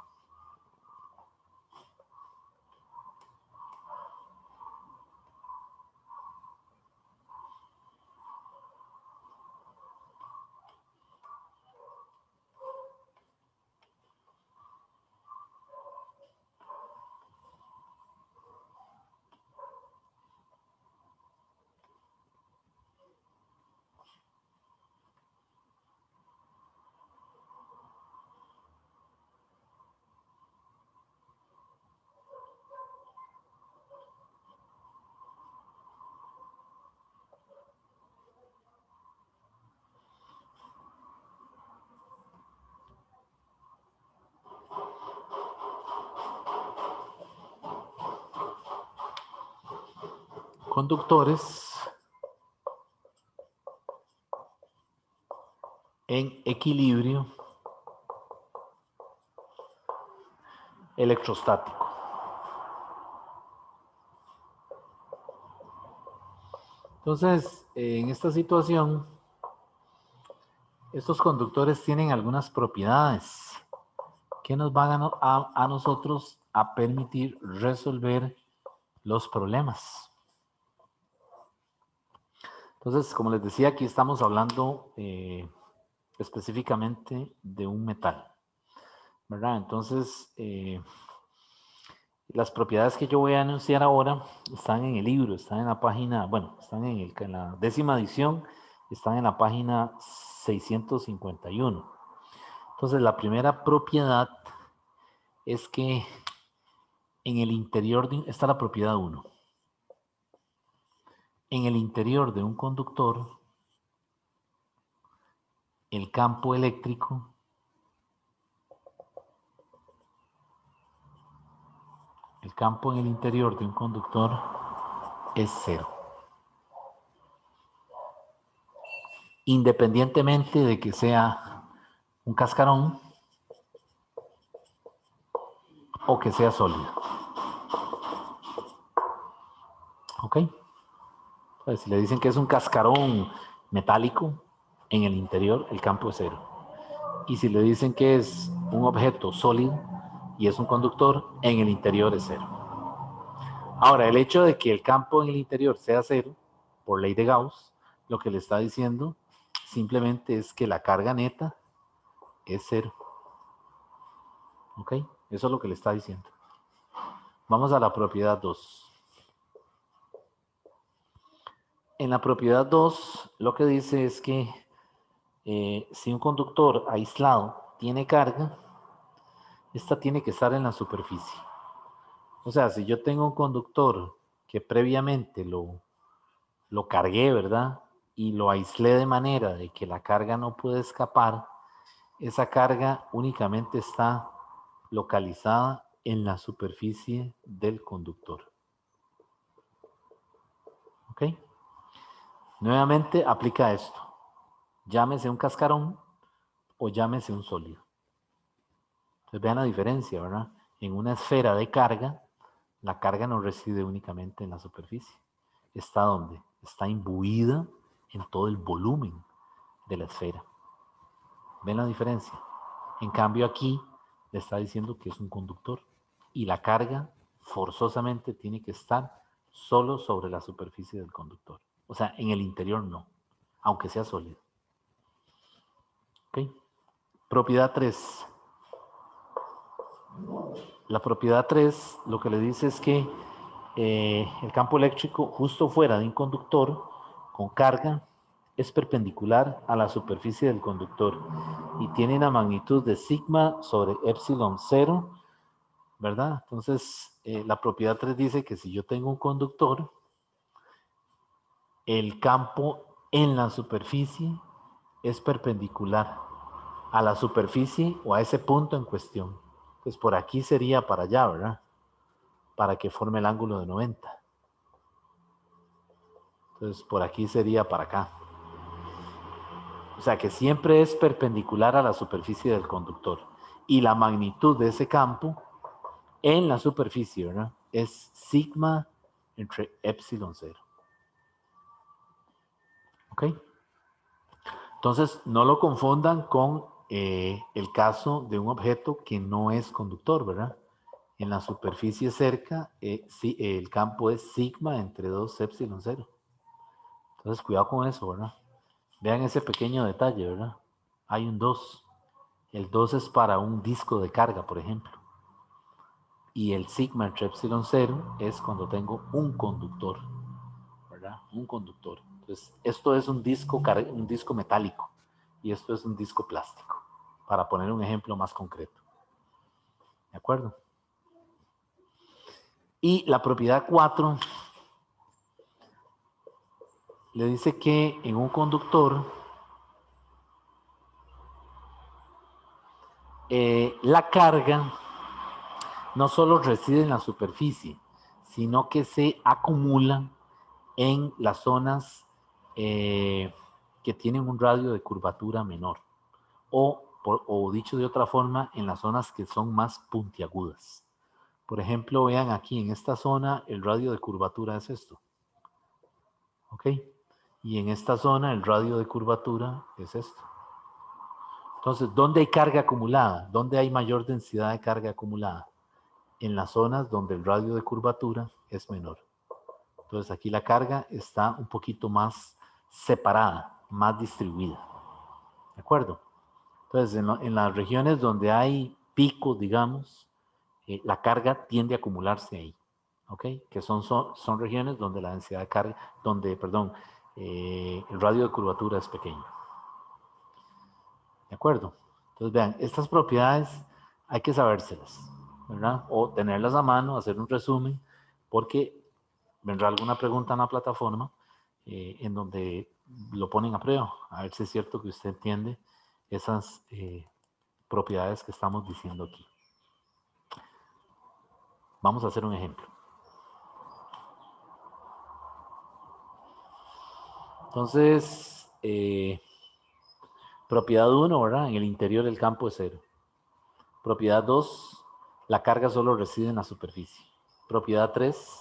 Conductores en equilibrio electrostático. Entonces, en esta situación, estos conductores tienen algunas propiedades que nos van a nosotros a permitir resolver los problemas. Entonces, como les decía, aquí estamos hablando específicamente de un metal, ¿verdad? Entonces, las propiedades que yo voy a anunciar ahora están en el libro, están en la página, bueno, están en la 10ª edición, están en la página 651. Entonces, la primera propiedad es que en el interior está la propiedad 1. En el interior de un conductor, el campo eléctrico en el interior de un conductor es 0. Independientemente de que sea un cascarón o que sea sólido. ¿Ok? Pues si le dicen que es un cascarón metálico, en el interior el campo es 0. Y si le dicen que es un objeto sólido y es un conductor, en el interior es 0. Ahora, el hecho de que el campo en el interior sea 0, por ley de Gauss, lo que le está diciendo simplemente es que la carga neta es 0. ¿Ok? Eso es lo que le está diciendo. Vamos a la propiedad 2. En la propiedad 2, lo que dice es que si un conductor aislado tiene carga, esta tiene que estar en la superficie. O sea, si yo tengo un conductor que previamente lo cargué, ¿verdad? Y lo aislé de manera de que la carga no puede escapar, esa carga únicamente está localizada en la superficie del conductor. ¿Ok? Nuevamente aplica esto. Llámese un cascarón o llámese un sólido. Entonces vean la diferencia, ¿verdad? En una esfera de carga, la carga no reside únicamente en la superficie. ¿Está dónde? Está imbuida en todo el volumen de la esfera. ¿Ven la diferencia? En cambio aquí le está diciendo que es un conductor y la carga forzosamente tiene que estar solo sobre la superficie del conductor. O sea, en el interior no, aunque sea sólido. ¿Ok? Propiedad 3. la propiedad 3 lo que le dice es que el campo eléctrico justo fuera de un conductor con carga es perpendicular a la superficie del conductor y tiene una magnitud de sigma sobre epsilon 0, ¿verdad? Entonces, la propiedad 3 dice que si yo tengo un conductor, el campo en la superficie es perpendicular a la superficie o a ese punto en cuestión. Pues por aquí sería para allá, ¿verdad? Para que forme el ángulo de 90. Entonces por aquí sería para acá. O sea que siempre es perpendicular a la superficie del conductor. Y la magnitud de ese campo en la superficie, ¿verdad? Es sigma entre epsilon 0. ¿Ok? Entonces no lo confundan con el caso de un objeto que no es conductor, ¿verdad? En la superficie cerca, sí, el campo es sigma entre 2 epsilon 0. Entonces, cuidado con eso, ¿verdad? Vean ese pequeño detalle, ¿verdad? Hay un 2. El 2 es para un disco de carga, por ejemplo. Y el sigma entre epsilon 0 es cuando tengo un conductor, ¿verdad? Un conductor. Entonces, esto es un disco metálico y esto es un disco plástico, para poner un ejemplo más concreto. ¿De acuerdo? Y la propiedad 4 le dice que en un conductor la carga no solo reside en la superficie, sino que se acumula en las zonas que tienen un radio de curvatura menor. O dicho de otra forma, en las zonas que son más puntiagudas. Por ejemplo, vean aquí en esta zona el radio de curvatura es esto. ¿Ok? Y en esta zona el radio de curvatura es esto. Entonces, ¿dónde hay carga acumulada? ¿Dónde hay mayor densidad de carga acumulada? En las zonas donde el radio de curvatura es menor. Entonces, aquí la carga está un poquito más separada, más distribuida. ¿De acuerdo? Entonces, en las regiones donde hay picos, digamos, la carga tiende a acumularse ahí. ¿Ok? Que son regiones donde la densidad de carga, el radio de curvatura es pequeño. ¿De acuerdo? Entonces, vean, estas propiedades hay que sabérselas, ¿verdad? O tenerlas a mano, hacer un resumen, porque vendrá alguna pregunta en la plataforma en donde lo ponen a prueba, a ver si es cierto que usted entiende esas propiedades que estamos diciendo aquí. Vamos a hacer un ejemplo. Entonces, propiedad 1, ¿verdad? En el interior el campo es 0. Propiedad 2, la carga solo reside en la superficie. Propiedad 3,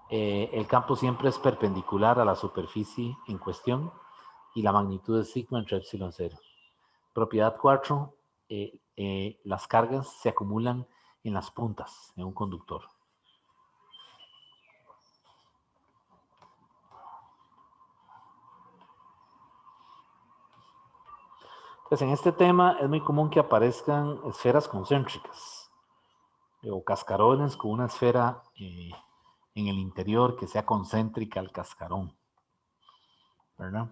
el campo siempre es perpendicular a la superficie en cuestión y la magnitud es sigma entre epsilon 0. Propiedad 4, las cargas se acumulan en las puntas de un conductor. Pues en este tema es muy común que aparezcan esferas concéntricas o cascarones con una esfera en el interior que sea concéntrica al cascarón, ¿verdad?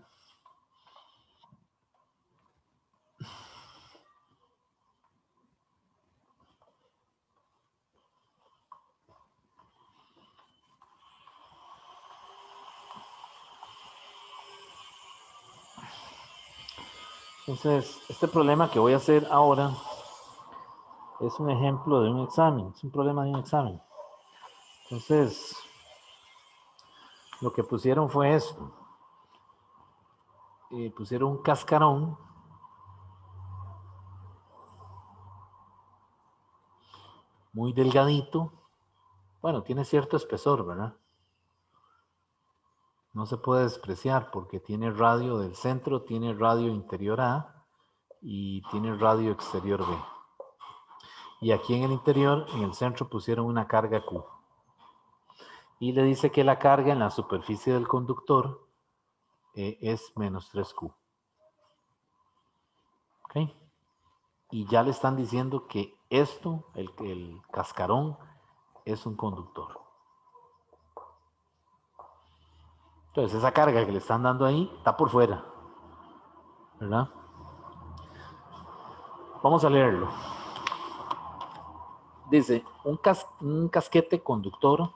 Entonces, este problema que voy a hacer ahora es un ejemplo de un examen, es un problema de un examen. Entonces, lo que pusieron fue esto. Pusieron un cascarón muy delgadito. Bueno, tiene cierto espesor, ¿verdad? No se puede despreciar porque tiene radio del centro, tiene radio interior A y tiene radio exterior B. Y aquí en el interior, en el centro, pusieron una carga Q. Y le dice que la carga en la superficie del conductor es menos 3Q. ¿Ok? y ya le están diciendo que esto, el cascarón, es un conductor. Entonces esa carga que le están dando ahí está por fuera, ¿verdad? Vamos a leerlo. Dice, un casquete conductor,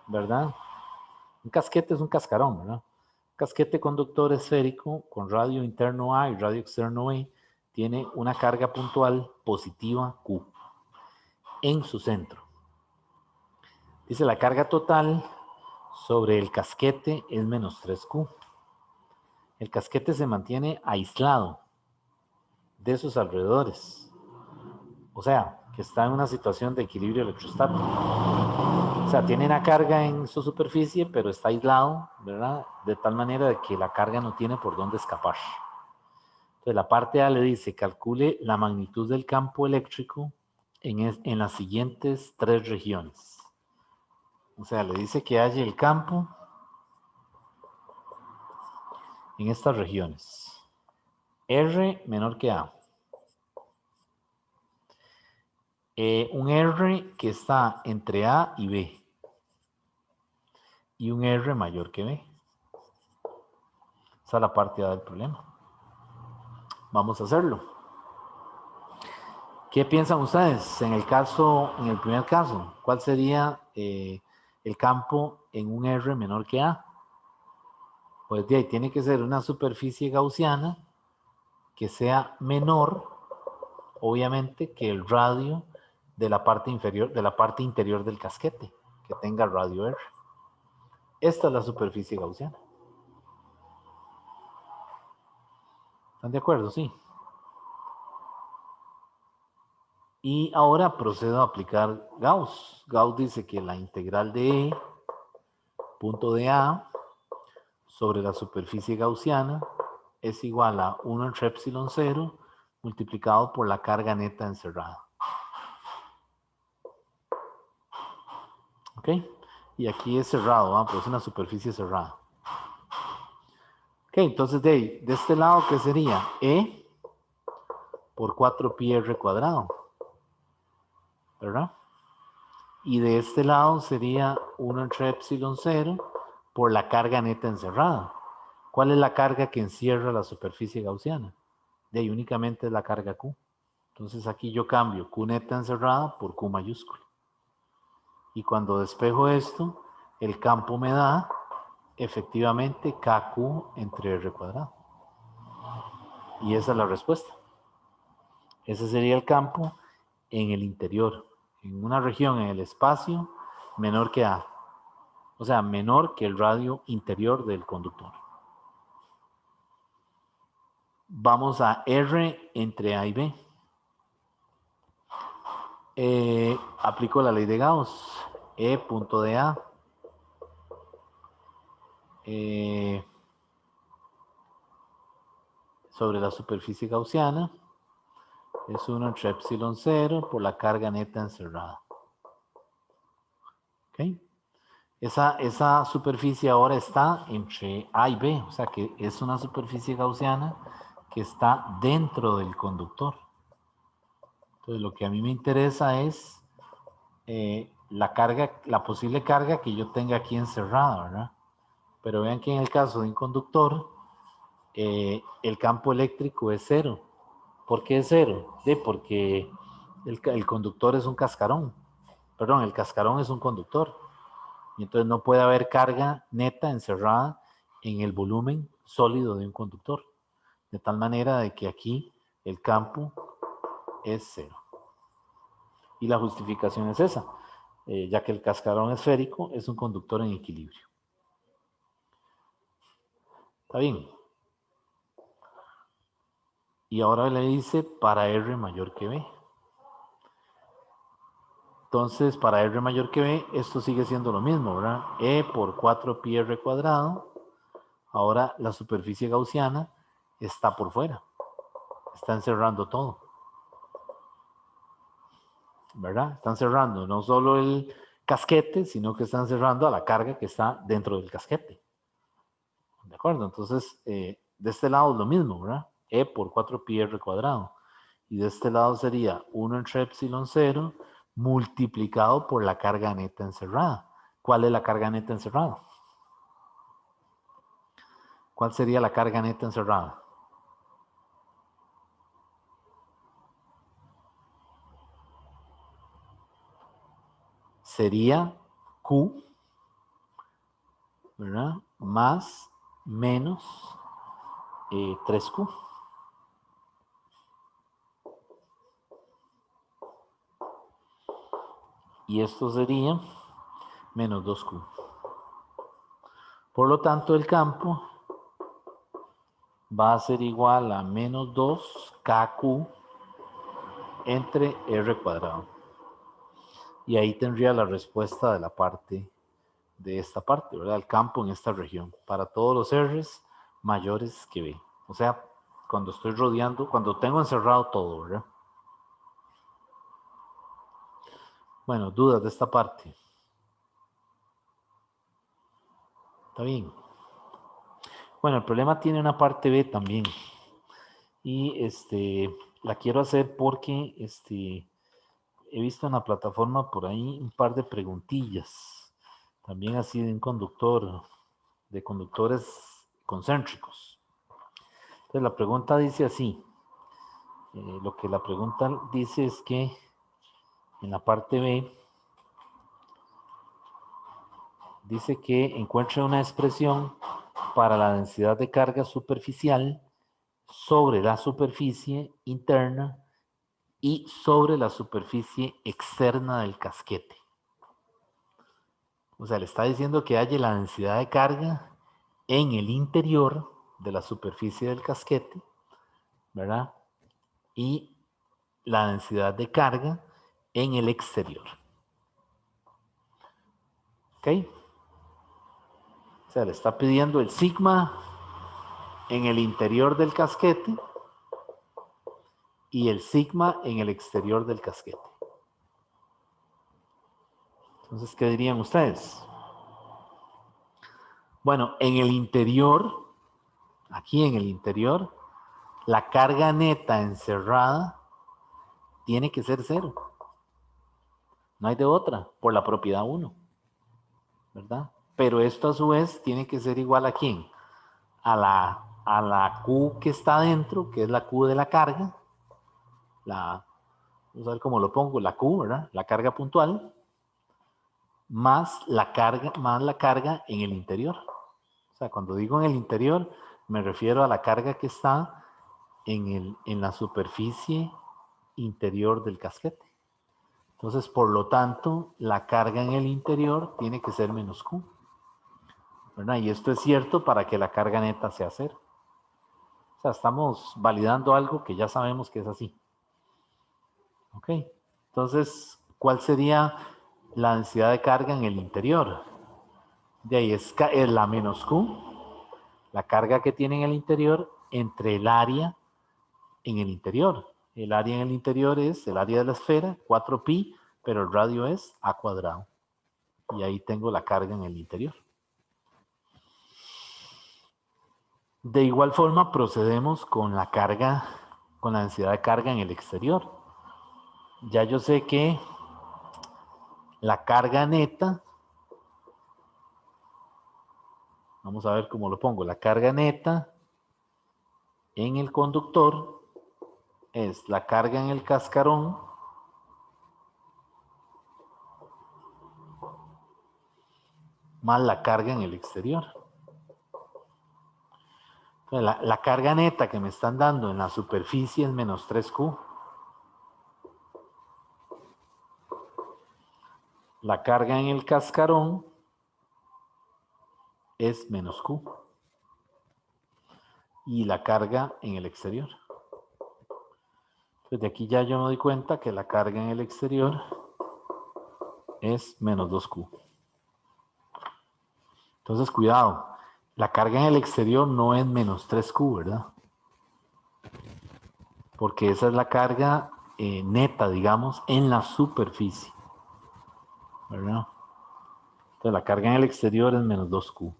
¿verdad? Un casquete es un cascarón, ¿verdad? Un casquete conductor esférico con radio interno A y radio externo B tiene una carga puntual positiva Q en su centro. Dice, la carga total sobre el casquete es menos 3Q. El casquete se mantiene aislado de sus alrededores. O sea, que está en una situación de equilibrio electrostático. O sea, tiene una carga en su superficie, pero está aislado, ¿verdad? De tal manera de que la carga no tiene por dónde escapar. Entonces, la parte A le dice, calcule la magnitud del campo eléctrico en las siguientes 3 regiones. O sea, le dice que halle el campo en estas regiones. R menor que A. Un R que está entre A y B. Y un R mayor que B. Esa es la parte A del problema. Vamos a hacerlo. ¿Qué piensan ustedes en el primer caso? ¿Cuál sería el campo en un R menor que A? Pues de ahí tiene que ser una superficie gaussiana que sea menor, obviamente, que el radio de la parte inferior, de la parte interior del casquete, que tenga radio R. Esta es la superficie gaussiana. ¿Están de acuerdo? Sí. Y ahora procedo a aplicar Gauss. Gauss dice que la integral de E, punto de A, sobre la superficie gaussiana es igual a 1 entre epsilon 0 multiplicado por la carga neta encerrada. ¿Ok? Y aquí es cerrado, ¿va? Pues es una superficie cerrada. Ok, entonces de este lado, ¿qué sería? E por 4pi r cuadrado. ¿Verdad? Y de este lado sería 1 entre epsilon 0 por la carga neta encerrada. ¿Cuál es la carga que encierra la superficie gaussiana? De ahí únicamente es la carga Q. Entonces aquí yo cambio Q neta encerrada por Q mayúscula. Y cuando despejo esto, el campo me da efectivamente KQ entre R cuadrado. Y esa es la respuesta. Ese sería el campo en el interior, en una región en el espacio menor que A. O sea, menor que el radio interior del conductor. Vamos a R entre A y B. Aplico la ley de Gauss. E punto de A. Sobre la superficie gaussiana es 1 entre epsilon 0 por la carga neta encerrada. ¿Ok? Esa superficie ahora está entre A y B, o sea que es una superficie gaussiana que está dentro del conductor. Entonces lo que a mí me interesa es la posible carga que yo tenga aquí encerrada, ¿verdad? Pero vean que en el caso de un conductor, el campo eléctrico es 0. ¿Por qué es 0? Porque el conductor es un cascarón. Perdón, el cascarón es un conductor. Y entonces no puede haber carga neta encerrada en el volumen sólido de un conductor. De tal manera de que aquí el campo es 0. Y la justificación es esa, ya que el cascarón esférico es un conductor en equilibrio. ¿Está bien? Y ahora le dice para R mayor que B. Entonces, para R mayor que B, esto sigue siendo lo mismo, ¿verdad? E por 4pi r cuadrado. Ahora la superficie gaussiana está por fuera. Está encerrando todo. ¿Verdad? Están cerrando no solo el casquete, sino que están cerrando a la carga que está dentro del casquete. ¿De acuerdo? Entonces, de este lado es lo mismo, ¿verdad? E por 4pi r cuadrado. Y de este lado sería 1 entre epsilon 0 multiplicado por la carga neta encerrada. ¿Cuál es la carga neta encerrada? ¿Cuál sería la carga neta encerrada? Sería Q, ¿verdad? Más menos 3Q. Y esto sería menos 2Q. Por lo tanto, el campo va a ser igual a menos 2KQ entre R cuadrado. Y ahí tendría la respuesta de la parte de esta parte, ¿verdad? El campo en esta región, para todos los R's mayores que B. O sea, cuando estoy rodeando, cuando tengo encerrado todo, ¿verdad? Bueno, dudas de esta parte. ¿Está bien? Bueno, el problema tiene una parte B también. Y la quiero hacer porque he visto en la plataforma por ahí un par de preguntillas. También así de un conductor, de conductores concéntricos. Entonces la pregunta dice así. Lo que la pregunta dice es que en la parte B dice que encuentre una expresión para la densidad de carga superficial sobre la superficie interna y sobre la superficie externa del casquete. O sea, le está diciendo que haya la densidad de carga en el interior de la superficie del casquete, ¿verdad? Y la densidad de carga en el exterior. ¿Ok? O sea, le está pidiendo el sigma en el interior del casquete y el sigma en el exterior del casquete. Entonces, ¿qué dirían ustedes? Bueno, en el interior, aquí en el interior, la carga neta encerrada tiene que ser 0. No hay de otra, por la propiedad 1, ¿verdad? Pero esto a su vez tiene que ser igual a ¿quién? A la Q que está adentro, que es la Q de la carga. Vamos a ver cómo lo pongo, la Q, ¿verdad? La carga puntual, más la carga en el interior. O sea, cuando digo en el interior, me refiero a la carga que está en la superficie interior del casquete. Entonces, por lo tanto, la carga en el interior tiene que ser menos Q, ¿verdad? Y esto es cierto para que la carga neta sea 0. O sea, estamos validando algo que ya sabemos que es así. ¿Ok? Entonces, ¿cuál sería la densidad de carga en el interior? De ahí es la menos Q, la carga que tiene en el interior entre el área en el interior. El área en el interior es el área de la esfera, 4pi, pero el radio es a cuadrado. Y ahí tengo la carga en el interior. De igual forma procedemos con la carga, con la densidad de carga en el exterior. Ya yo sé que la carga neta, vamos a ver cómo lo pongo, la carga neta en el conductor es la carga en el cascarón más la carga en el exterior. Entonces, la carga neta que me están dando en la superficie es menos 3Q. La carga en el cascarón es menos Q. Y la carga en el exterior. Entonces de aquí ya yo me doy cuenta que la carga en el exterior es menos 2Q. Entonces cuidado, la carga en el exterior no es menos 3Q, ¿verdad? Porque esa es la carga neta, digamos, en la superficie, ¿verdad? Entonces la carga en el exterior es menos 2Q.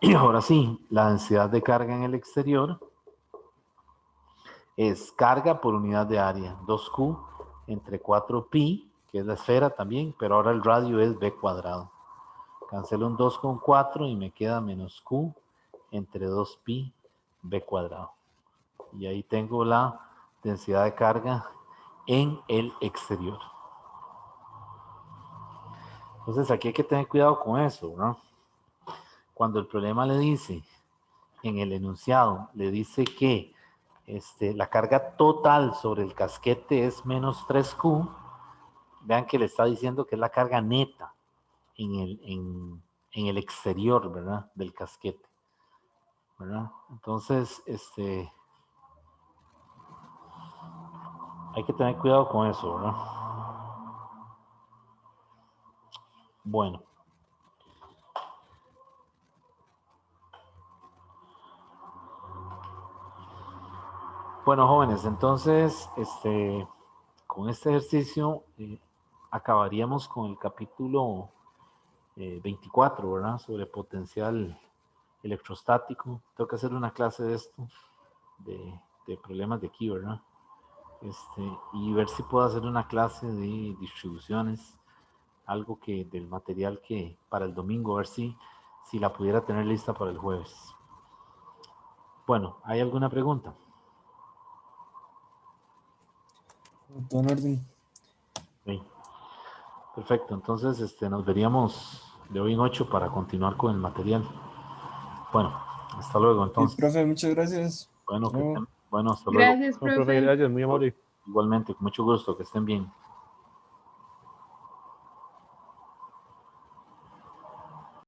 Y ahora sí, la densidad de carga en el exterior es carga por unidad de área, 2Q entre 4pi, que es la esfera también, pero ahora el radio es b cuadrado. Cancelo un 2 con 4 y me queda menos Q entre 2pi b cuadrado. Y ahí tengo la densidad de carga en el exterior. Entonces aquí hay que tener cuidado con eso, ¿no? Cuando el problema le dice, en el enunciado, le dice que la carga total sobre el casquete es menos 3Q, vean que le está diciendo que es la carga neta en el exterior, ¿verdad? Del casquete, ¿verdad? Entonces, hay que tener cuidado con eso, ¿verdad? Bueno. Bueno, jóvenes, entonces, con este ejercicio acabaríamos con el capítulo 24, ¿verdad? Sobre potencial electrostático. Tengo que hacer una clase de esto, de problemas de aquí, ¿verdad? Y ver si puedo hacer una clase de distribuciones, algo que del material que para el domingo, a ver si la pudiera tener lista para el jueves. Bueno, ¿hay alguna pregunta? Todo en orden. Sí. Perfecto, entonces nos veríamos de hoy en 8 para continuar con el material. Bueno, hasta luego Sí, entonces. profe, muchas gracias. Bueno, Hasta luego. bueno, hasta luego. Gracias, No, profe, profe. gracias, muy amable. Igualmente, con mucho gusto, que estén bien.